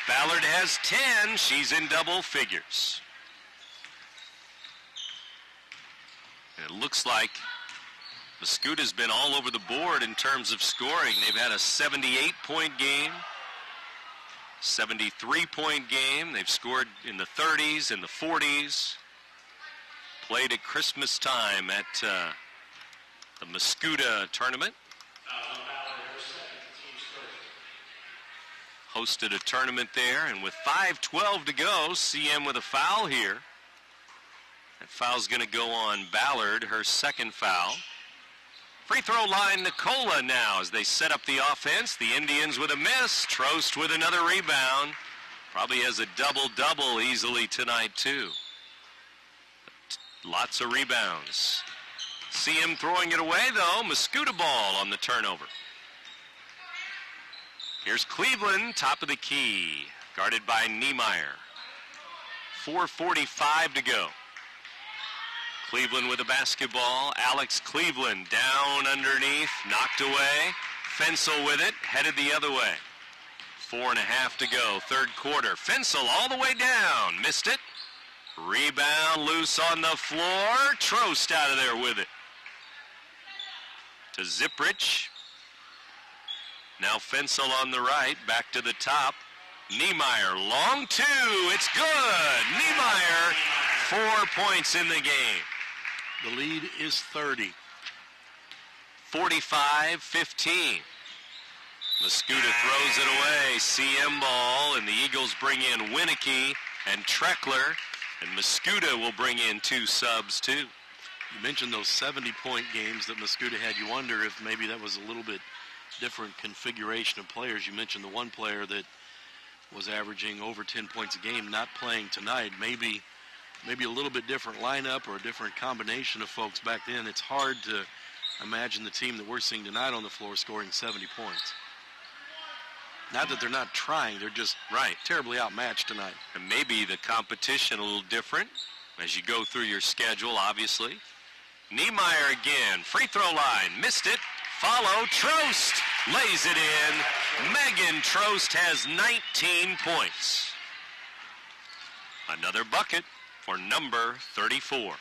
Ballard has 10. She's in double figures. And it looks like Mascoutah's been all over the board in terms of scoring. They've had a 78-point game, 73-point game. They've scored in the 30s and the 40s. Played at Christmas time at the Mascoutah tournament. Hosted a tournament there, and with 5:12 to go, CM with a foul here. That foul's going to go on Ballard, her second foul. Free throw line, Nicola now as they set up the offense. The Indians with a miss. Trost with another rebound. Probably has a double-double easily tonight, too. Lots of rebounds. CM throwing it away, though. Mascoutah ball on the turnover. Here's Cleveland, top of the key, guarded by Niemeyer. 4:45 to go. Cleveland with the basketball. Alex Cleveland down underneath, knocked away. Fensel with it, headed the other way. 4.5 to go, third quarter. Fensel all the way down, missed it. Rebound loose on the floor. Trost out of there with it. To Zipprich. Now Fensel on the right, back to the top. Niemeyer, long two, it's good. Niemeyer, 4 points in the game. The lead is 30. 45-15. Mascoutah throws it away. CM ball, and the Eagles bring in Winicky and Treckler, and Mascoutah will bring in 2 subs too. You mentioned those 70-point games that Mascoutah had. You wonder if maybe that was a little bit different configuration of players. You mentioned the one player that was averaging over 10 points a game not playing tonight. Maybe a little bit different lineup or a different combination of folks back then. It's hard to imagine the team that we're seeing tonight on the floor scoring 70 points. Not that they're not trying, they're just terribly outmatched tonight. And maybe the competition a little different as you go through your schedule, obviously. Niemeyer again. Free throw line. Missed it. Follow. Trost lays it in. Megan Trost has 19 points. Another bucket for number 34.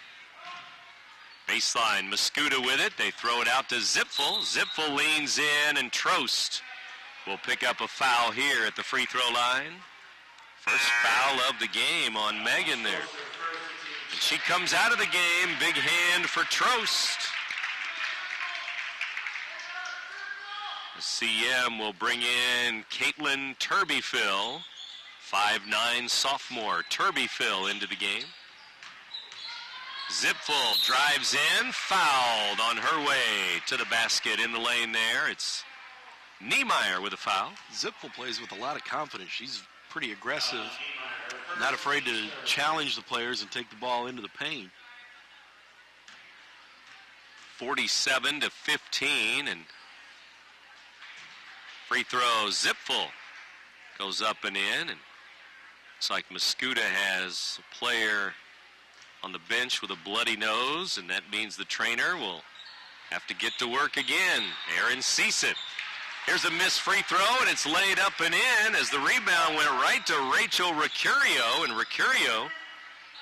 Baseline, Mascoutah with it. They throw it out to Zipfel. Zipfel leans in, and Trost will pick up a foul here at the free throw line. First foul of the game on Megan there. And she comes out of the game. Big hand for Trost. The CM will bring in Caitlin Turbyfill, 5'9" sophomore. Turbyfill into the game. Zipfel drives in, fouled on her way to the basket in the lane there. It's Niemeyer with a foul. Zipfel plays with a lot of confidence. She's pretty aggressive, not afraid to challenge the players and take the ball into the paint. 47-15, and free throw. Zipfel goes up and in, and it's like Mascoutah has a player on the bench with a bloody nose, and that means the trainer will have to get to work again. Aaron Ceasit. Here's a missed free throw, and it's laid up and in as the rebound went right to Rachel Ricurio, and Ricurio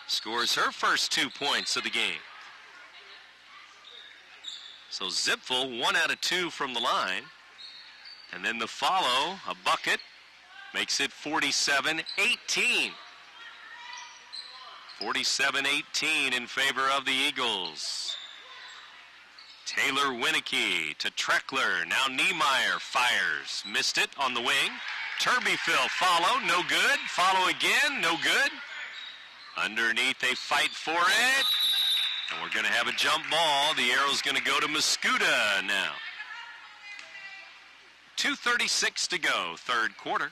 scores her first 2 points of the game. So Zipfel 1 out of 2 from the line, and then the follow, a bucket, makes it 47-18. 47-18 in favor of the Eagles. Taylor Winicky to Treckler. Now Niemeyer fires. Missed it on the wing. Turbyfill follow. No good. Follow again. No good. Underneath they fight for it. And we're going to have a jump ball. The arrow's going to go to Mascoutah now. 2:36 to go, third quarter.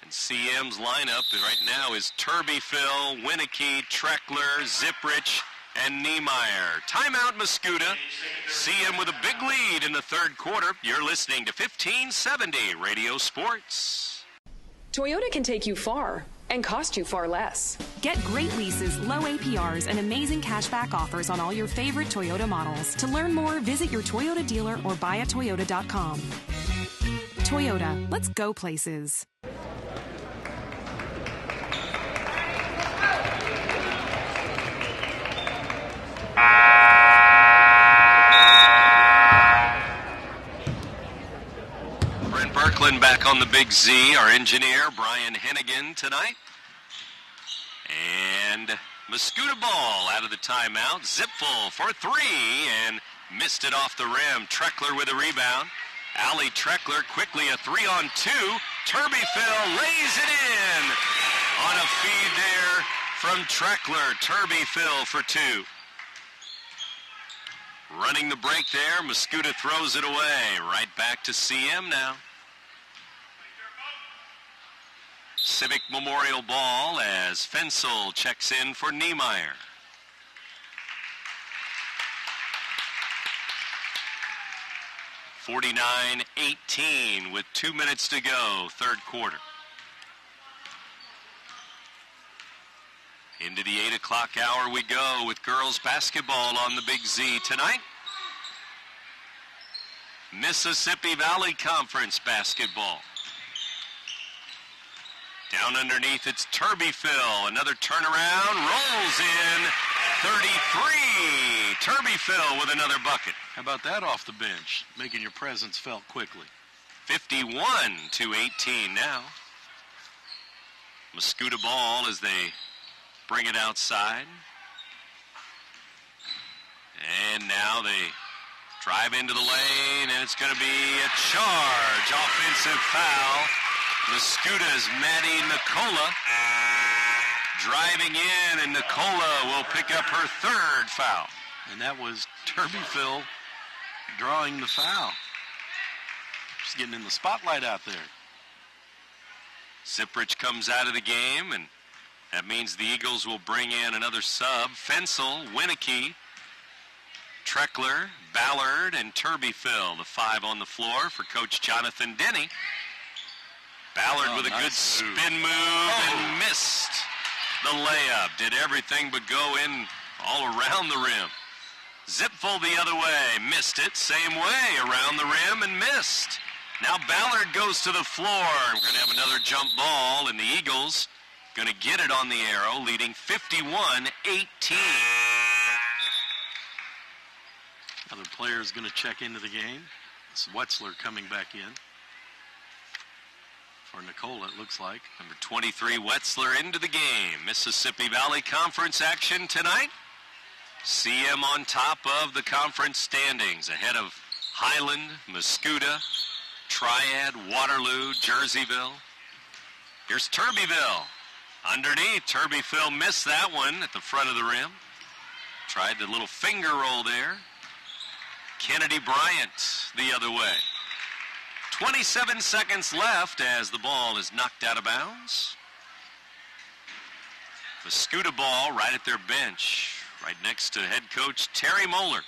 And CM's lineup right now is Turbyfill, Winicky, Treckler, Zipprich, and Niemeyer. Timeout, Mascoutah. CM with a big lead in the third quarter. You're listening to 1570 Radio Sports. Toyota can take you far and cost you far less. Get great leases, low APRs, and amazing cashback offers on all your favorite Toyota models. To learn more, visit your Toyota dealer or buyatoyota.com. Toyota, let's go places. Brent Berkland back on the Big Z. Our engineer, Brian Hennigan, tonight. And Mascoutah ball out of the timeout. Zipfel for three and missed it off the rim. Treckler with a rebound. Allie Treckler quickly a 3-on-2. Turbyfill lays it in on a feed there from Treckler. Turbyfill for two. Running the break there. Mascoutah throws it away. Right back to CM now. Civic Memorial ball as Fensel checks in for Niemeyer. (49-18) with 2 minutes to go, third quarter. Into the 8 o'clock hour we go with girls basketball on the Big Z tonight. Mississippi Valley Conference basketball. Down underneath, it's Turbyfill. Another turnaround, rolls in, 33. Turbyfill with another bucket. How about that off the bench, making your presence felt quickly. 51-18 now. Mascoutah ball as they bring it outside. And now they drive into the lane, and it's going to be a charge. Offensive foul. Mascoutah's Maddie Nicola driving in, and Nicola will pick up her third foul. And that was Turbyfill drawing the foul. She's getting in the spotlight out there. Zipprich comes out of the game, and that means the Eagles will bring in another sub. Fensel, Winicky, Treckler, Ballard, and Turbyfill, the five on the floor for Coach Jonathan Denny. Ballard with a good spin move and missed the layup. Did everything but go in all around the rim. Zipfel the other way, missed it, same way, around the rim and missed. Now Ballard goes to the floor. We're going to have another jump ball, and the Eagles going to get it on the arrow, leading 51-18. Another player is going to check into the game. It's Wetzler coming back in. For Nicola, it looks like. Number 23, Wetzler into the game. Mississippi Valley Conference action tonight. CM on top of the conference standings, ahead of Highland, Mascoutah, Triad, Waterloo, Jerseyville. Here's Turbyville. Underneath, Turbyville missed that one at the front of the rim. Tried the little finger roll there. Kennedy Bryant the other way. 27 seconds left as the ball is knocked out of bounds. Mascoutah ball right at their bench, right next to head coach Terry Moeller.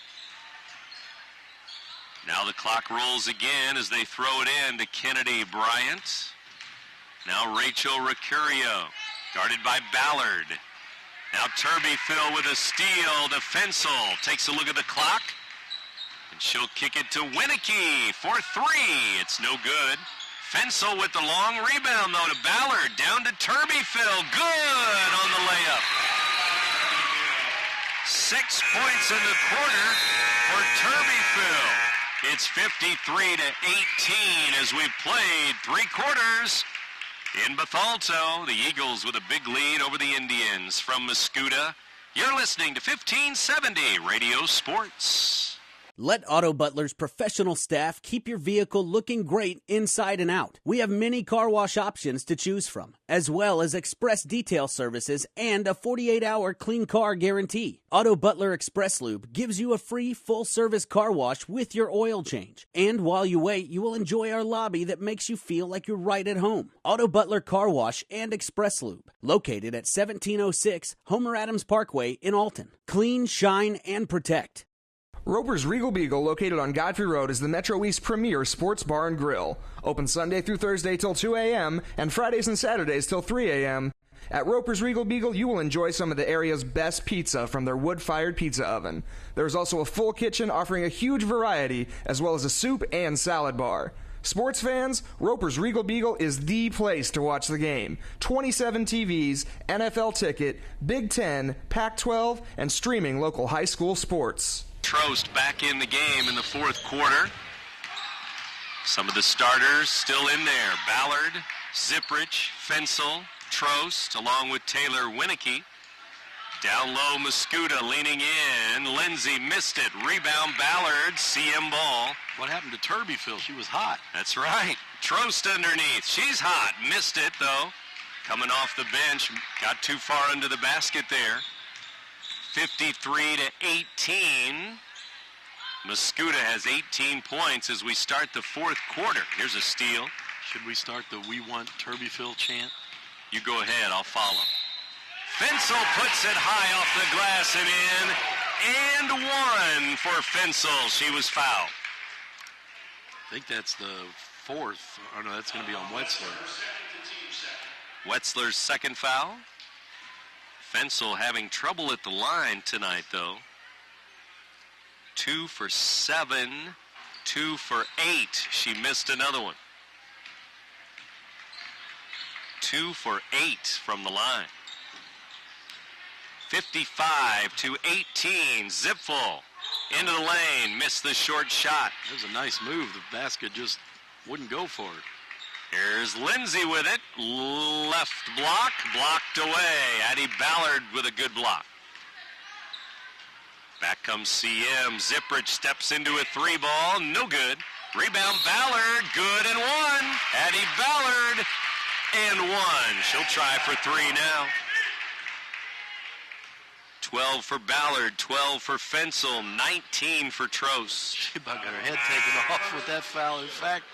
Now the clock rolls again as they throw it in to Kennedy Bryant. Now Rachel Ricurio, guarded by Ballard. Now Turbyville with a steal to Fensel. Takes a look at the clock. And she'll kick it to Winicky for three. It's no good. Fensel with the long rebound, though, to Ballard. Down to Turbyville. Good on the layup. 6 points in the quarter for Turbyville. It's 53-18 as we've played 3 quarters in Bethalto. The Eagles with a big lead over the Indians from Mascoutah. You're listening to 1570 Radio Sports. Let Auto Butler's professional staff keep your vehicle looking great inside and out. We have many car wash options to choose from, as well as express detail services and a 48-hour clean car guarantee. Auto Butler Express Lube gives you a free full-service car wash with your oil change. And while you wait, you will enjoy our lobby that makes you feel like you're right at home. Auto Butler Car Wash and Express Lube, located at 1706 Homer Adams Parkway in Alton. Clean, shine, and protect. Roper's Regal Beagle, located on Godfrey Road, is the Metro East premier sports bar and grill. Open Sunday through Thursday till 2 a.m. and Fridays and Saturdays till 3 a.m. At Roper's Regal Beagle, you will enjoy some of the area's best pizza from their wood-fired pizza oven. There is also a full kitchen offering a huge variety, as well as a soup and salad bar. Sports fans, Roper's Regal Beagle is the place to watch the game. 27 TVs, NFL ticket, Big Ten, Pac-12, and streaming local high school sports. Trost back in the game in the fourth quarter. Some of the starters still in there. Ballard, Zipprich, Fensel, Trost, along with Taylor Winicky. Down low, Mascoutah leaning in. Lindsey missed it. Rebound, Ballard, CM ball. What happened to Turbyville? She was hot. That's right. Trost underneath. She's hot. Missed it, though. Coming off the bench. Got too far under the basket there. 53-18. Mascoutah has 18 points as we start the fourth quarter. Here's a steal. Should we start the "We Want Turbyville" chant? You go ahead. I'll follow. Fensel puts it high off the glass and in. And one for Fensel. She was fouled. I think that's the fourth. Oh, no, that's going to be on Wetzler. Wetzler's second foul. Fensel having trouble at the line tonight, though. 2 for 7, 2 for 8. She missed another one. 2 for 8 from the line. 55-18. Zipfel into the lane. Missed the short shot. That was a nice move. The basket just wouldn't go for it. Here's Lindsey with it. Left block. Blocked away. Addie Ballard with a good block. Back comes CM. Zipprich steps into a 3-ball. No good. Rebound Ballard. Good and one. Addie Ballard and one. She'll try for 3 now. 12 for Ballard. 12 for Fensel. 19 for Trost. She about got her head taken off with that foul. In fact,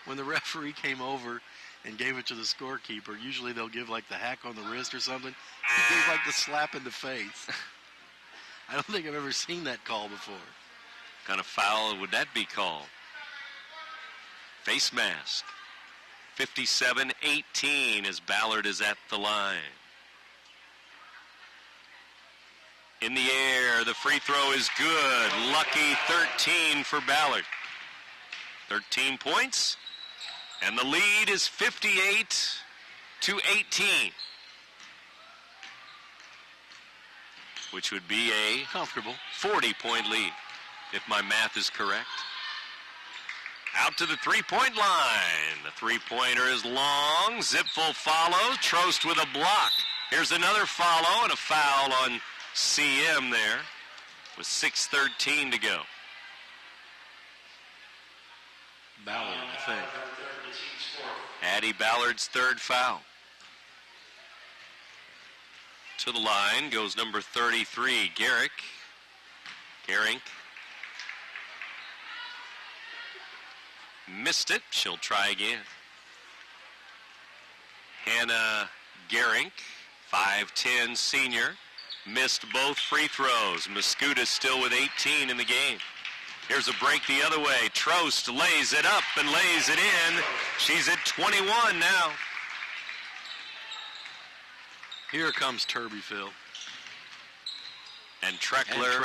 when the referee came over and gave it to the scorekeeper, usually they'll give like the hack on the wrist or something. He gave like the slap in the face. I don't think I've ever seen that call before. What kind of foul would that be called? Face mask. 57-18 as Ballard is at the line. In the air, the free throw is good. Lucky 13 for Ballard. 13 points, and the lead is 58-18, which would be a comfortable 40-point lead, if my math is correct. Out to the three-point line. The three-pointer is long. Zipfel follows. Trost with a block. Here's another follow and a foul on CM there with 6:13 to go. Ballard, I think. Addie Ballard's third foul. To the line goes number 33, Garink. Missed it. She'll try again. Hannah Garink, 5'10" senior, missed both free throws. Mascoutah still with 18 in the game. Here's a break the other way. Trost lays it up and lays it in. She's at 21 now. Here comes Turbyville. And Treckler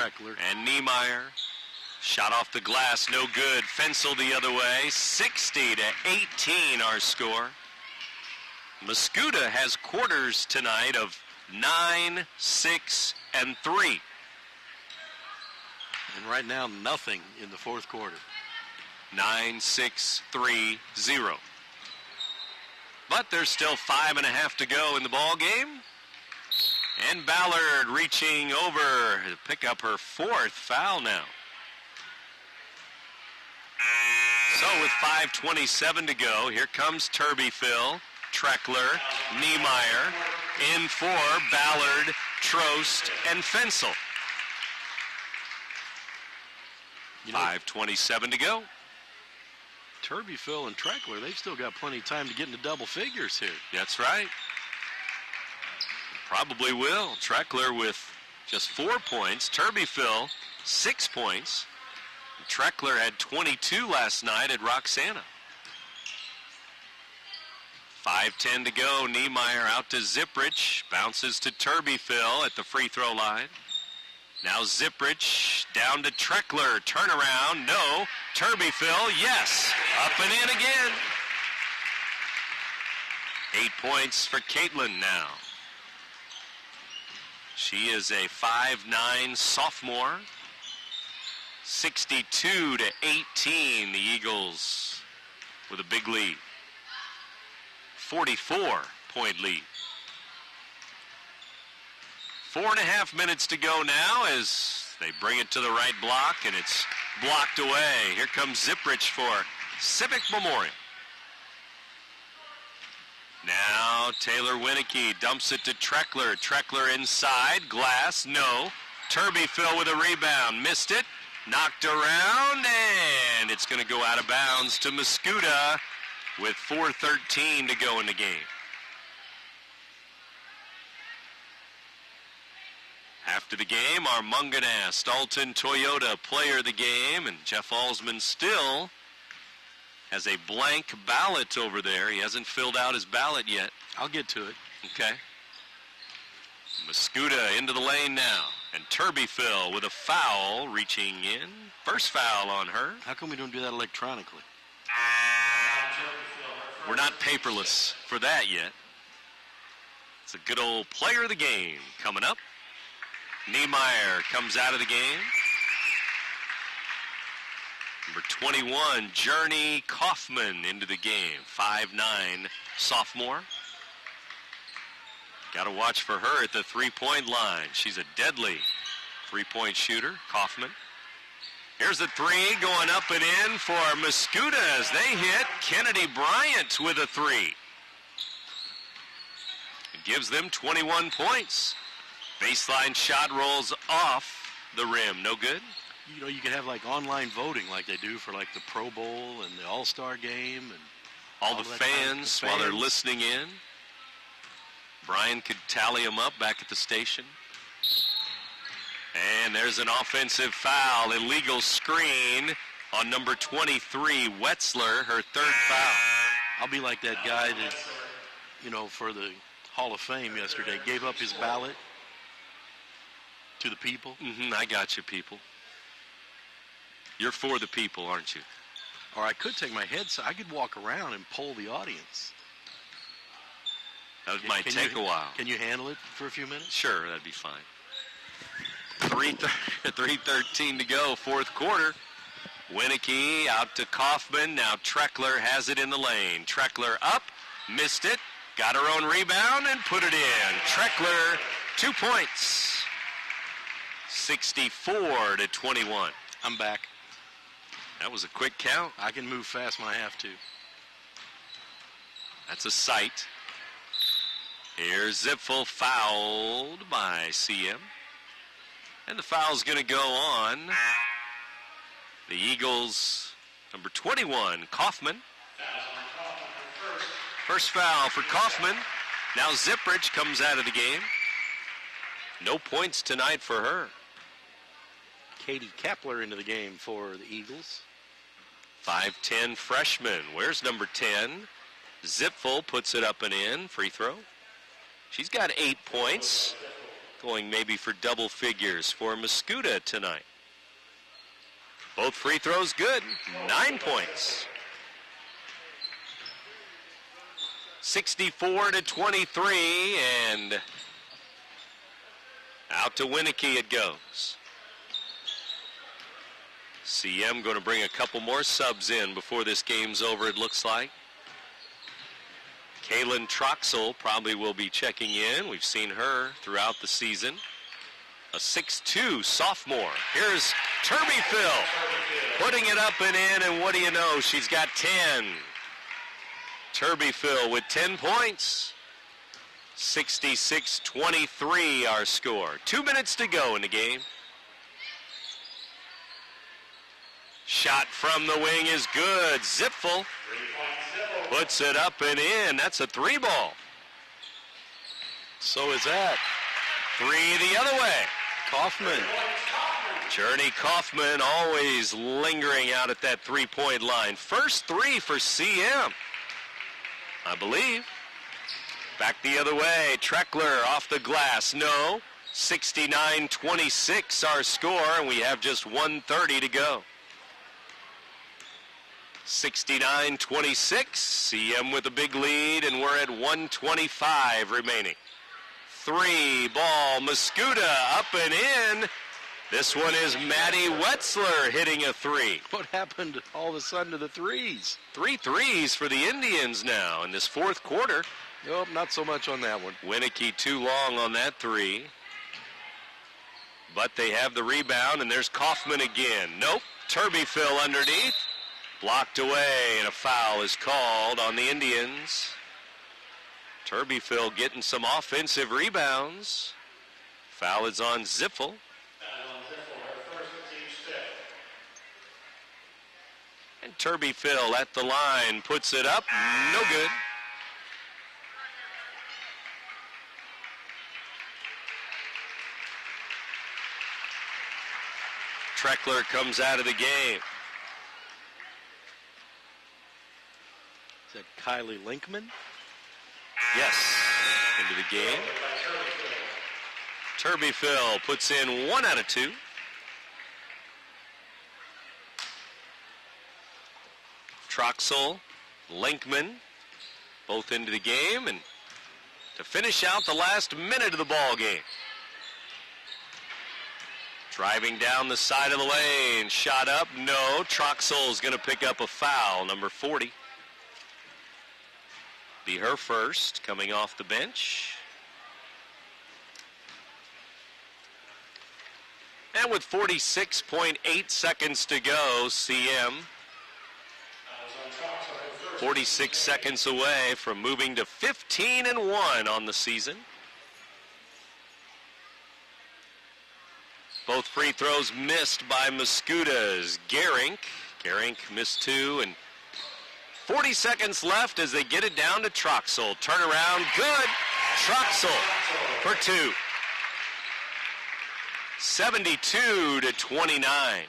and Niemeyer. Shot off the glass, no good. Fensel the other way. 60-18 our score. Mascoutah has quarters tonight of 9, 6, and 3. And right now, nothing in the fourth quarter. 9-6-3-0. But there's still 5.5 to go in the ball game. And Ballard reaching over to pick up her fourth foul now. So with 5:27 to go, here comes Turbyville, Treckler, Niemeyer, in for Ballard, Trost, and Fensel. 5:27 to go. Turbyville and Treckler, they've still got plenty of time to get into double figures here. That's right. Probably will. Treckler with just 4 points. Turbyville, 6 points. Treckler had 22 last night at Roxana. 5:10 to go. Niemeyer out to Zipprich. Bounces to Turbyville at the free throw line. Now Zipprich down to Treckler. Turnaround. No. Turbyville. Yes. Up and in again. 8 points for Caitlin now. She is a 5'9" sophomore. 62-18, the Eagles with a big lead. 44-point lead. 4.5 minutes to go now as they bring it to the right block, and it's blocked away. Here comes Zipprich for Civic Memorial. Now Taylor Winicky dumps it to Treckler. Treckler inside. Glass, no. Turbyville with a rebound. Missed it. Knocked around, and it's going to go out of bounds to Mascoutah with 4:13 to go in the game. After the game, our Munganah Dalton Toyota player of the game, and Jeff Alsman still has a blank ballot over there. He hasn't filled out his ballot yet. I'll get to it. Okay. Mascoutah into the lane now. And Turbyville with a foul reaching in. First foul on her. How come we don't do that electronically? We're not paperless for that yet. It's a good old player of the game coming up. Niemeyer comes out of the game. Number 21, Journey Kaufman into the game. 5'9" sophomore. Got to watch for her at the three-point line. She's a deadly three-point shooter, Kaufman. Here's the three going up and in for Mascoutah as they hit. Kennedy Bryant with a three. It gives them 21 points. Baseline shot rolls off the rim. No good. You know, you could have like online voting like they do for like the Pro Bowl and the All-Star game. And all the fans while they're listening in. Brian could tally them up back at the station. And there's an offensive foul. Illegal screen on number 23, Wetzler, her third foul. I'll be like that guy that, you know, for the Hall of Fame yesterday, gave up his ballot To the people? I got you, people. You're for the people, aren't you? Or I could take my headset. I could walk around and poll the audience. That might take a while. Can you handle it for a few minutes? Sure, that'd be fine. 3:13 to go, fourth quarter. Winnicky out to Kaufman. Now Treckler has it in the lane. Treckler up, missed it, got her own rebound, and put it in. Treckler, 2 points. 64-21. I'm back. That was a quick count. I can move fast when I have to. That's a sight. Here's Zipfel fouled by CM. And the foul's going to go on the Eagles, number 21, Kaufman. First foul for Kaufman. Now Zipprich comes out of the game. No points tonight for her. Katie Kepler into the game for the Eagles. 5'10" freshman. Where's number 10? Zipfel puts it up and in. Free throw. She's got 8 points. Going maybe for double figures for Mascoutah tonight. Both free throws good. 9 points. 64-23, and out to Winnicky it goes. CM going to bring a couple more subs in before this game's over, it looks like. Kaylin Troxel probably will be checking in. We've seen her throughout the season. A 6'2" sophomore. Here's Turbyfill putting it up and in, and what do you know? She's got 10. Turbyfill with 10 points. 66-23 our score. 2 minutes to go in the game. Shot from the wing is good. Zipfel puts it up and in. That's a 3-ball. So is that. 3 the other way. Kaufman. Journey Kaufman always lingering out at that 3-point line. First 3 for CM, I believe. Back the other way. Treckler off the glass. No. 69-26 our score, and we have just 1:30 to go. 69-26, CM with a big lead, and we're at 1:25 remaining. 3-ball, Mascoutah up and in. This one is Maddie Wetzler hitting a 3. What happened all of a sudden to the threes? 3 threes for the Indians now in this fourth quarter. Nope, not so much on that one. Winnicky too long on that 3. But they have the rebound, and there's Kaufman again. Nope, Turbyfill underneath. Blocked away, and a foul is called on the Indians. Turbyfill getting some offensive rebounds. Foul is on Zipfel. And Turbyfill at the line puts it up. No good. Treckler comes out of the game. Is that Kylie Linkman? Yes, into the game. Turbyfill puts in 1 out of 2. Troxel, Linkman, both into the game, and to finish out the last minute of the ball game. Driving down the side of the lane, shot up, no. Troxel's going to pick up a foul, number 40. Be her first, coming off the bench. And with 46.8 seconds to go, CM 46 seconds away from moving to 15-1 on the season. Both free throws missed by Mascoutah's Gerink. Gerink missed 2, and 40 seconds left as they get it down to Troxel. Turnaround, good. Troxel for 2. 72-29.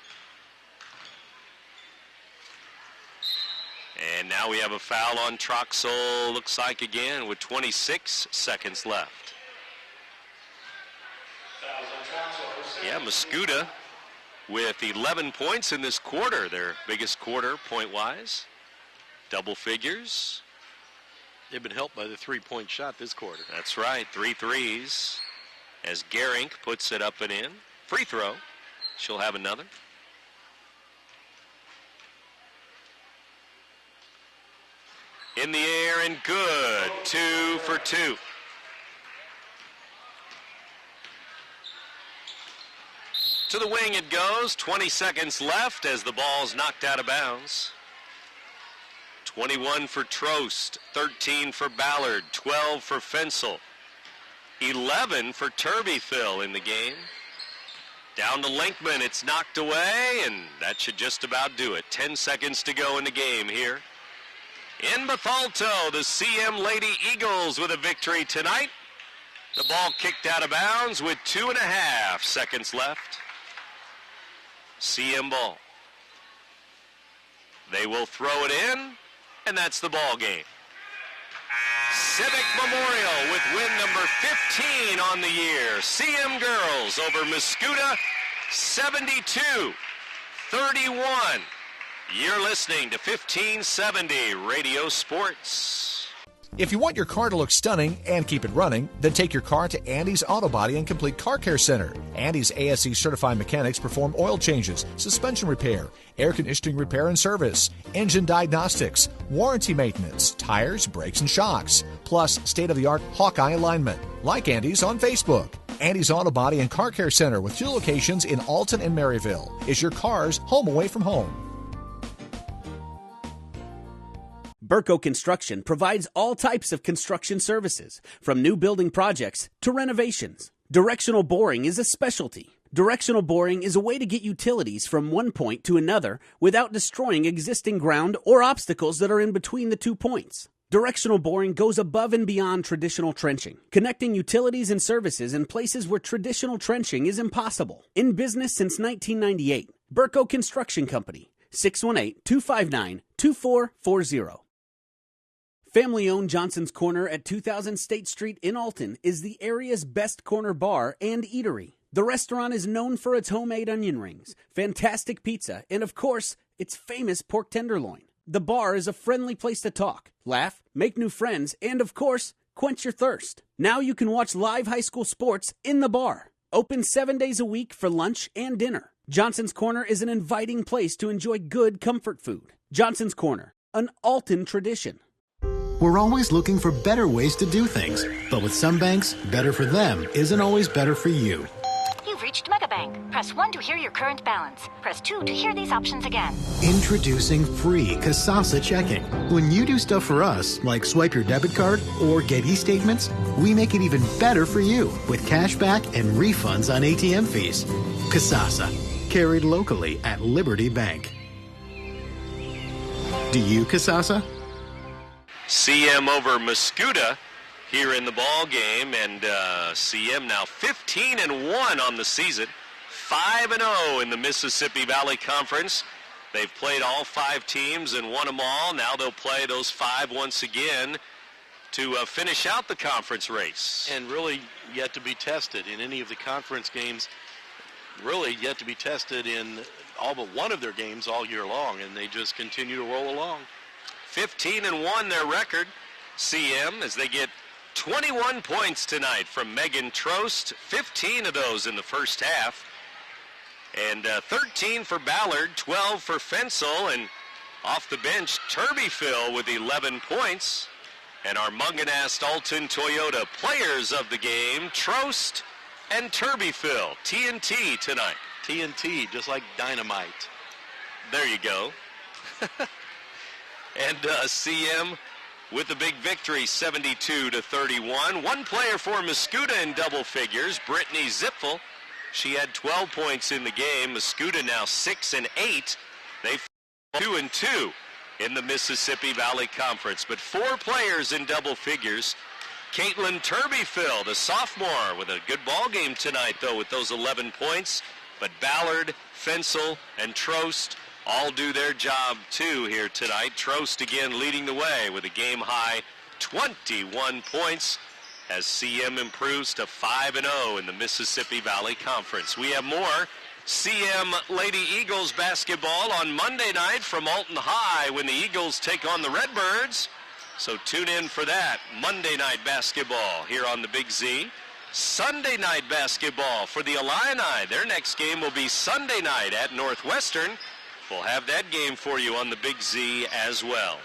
And now we have a foul on Troxel, looks like again, with 26 seconds left. Yeah, Mascoutah with 11 points in this quarter, their biggest quarter point-wise. Double figures. They've been helped by the three-point shot this quarter. That's right, 3 threes. As Gerink puts it up and in. Free throw. She'll have another. In the air and good. 2 for 2. To the wing it goes. 20 seconds left as the ball's knocked out of bounds. 21 for Trost, 13 for Ballard, 12 for Fensel, 11 for Turbyfill in the game. Down to Linkman, it's knocked away, and that should just about do it. 10 seconds to go in the game here. In Bethalto, the CM Lady Eagles with a victory tonight. The ball kicked out of bounds with 2.5 seconds left. CM ball. They will throw it in, and that's the ball game. Civic Memorial with win number 15 on the year. CM girls over Mascoutah, 72-31. You're listening to 1570 Radio Sports. If you want your car to look stunning and keep it running, then take your car to Andy's Auto Body and Complete Car Care Center. Andy's ASE certified mechanics perform oil changes, suspension repair, air conditioning repair and service, engine diagnostics, warranty maintenance, tires, brakes, and shocks, plus state-of-the-art Hawkeye alignment. Like Andy's on Facebook. Andy's Auto Body and Car Care Center with 2 locations in Alton and Maryville is your car's home away from home. Burco Construction provides all types of construction services, from new building projects to renovations. Directional boring is a specialty. Directional boring is a way to get utilities from one point to another without destroying existing ground or obstacles that are in between the 2 points. Directional boring goes above and beyond traditional trenching, connecting utilities and services in places where traditional trenching is impossible. In business since 1998, Burco Construction Company, 618-259-2440. Family-owned Johnson's Corner at 2000 State Street in Alton is the area's best corner bar and eatery. The restaurant is known for its homemade onion rings, fantastic pizza, and of course, its famous pork tenderloin. The bar is a friendly place to talk, laugh, make new friends, and of course, quench your thirst. Now you can watch live high school sports in the bar. Open 7 days a week for lunch and dinner. Johnson's Corner is an inviting place to enjoy good comfort food. Johnson's Corner, an Alton tradition. We're always looking for better ways to do things. But with some banks, better for them isn't always better for you. You've reached Megabank. Press 1 to hear your current balance. Press 2 to hear these options again. Introducing free Kasasa checking. When you do stuff for us, like swipe your debit card or get e-statements, we make it even better for you with cash back and refunds on ATM fees. Kasasa, carried locally at Liberty Bank. Do you Kasasa? CM over Mascoutah here in the ball game, and CM now 15-1 on the season, 5-0 in the Mississippi Valley Conference. They've played all 5 teams and won them all. Now they'll play those 5 once again to finish out the conference race. And really yet to be tested in any of the conference games, really yet to be tested in all but one of their games all year long, and they just continue to roll along. 15-1 their record, CM, as they get 21 points tonight from Megan Trost, 15 of those in the first half. And 13 for Ballard, 12 for Fensel, and off the bench, Turbyfill with 11 points. And our Munganast Alton Toyota players of the game, Trost and Turbyfill, TNT tonight. TNT, just like dynamite. There you go. And CM with the big victory, 72-31. One player for Mascoutah in double figures, Brittany Zipfel. She had 12 points in the game. Mascoutah now 6-8. They 2-2 in the Mississippi Valley Conference. But 4 players in double figures. Caitlin Turbyfill, the sophomore, with a good ball game tonight, though, with those 11 points. But Ballard, Fensel, and Trost all do their job, too, here tonight. Trost again leading the way with a game-high 21 points. as CM improves to 5-0 in the Mississippi Valley Conference. We have more CM Lady Eagles basketball on Monday night from Alton High when the Eagles take on the Redbirds. So tune in for that. Monday night basketball here on the Big Z. Sunday night basketball for the Illini. Their next game will be Sunday night at Northwestern. We'll have that game for you on the Big Z as well.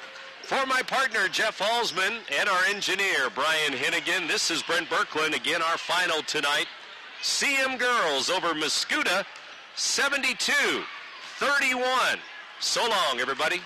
For my partner, Jeff Halsman, and our engineer, Brian Hennigan, this is Brent Birkland. Again, our final tonight. CM girls over Mascoutah, 72-31. So long, everybody.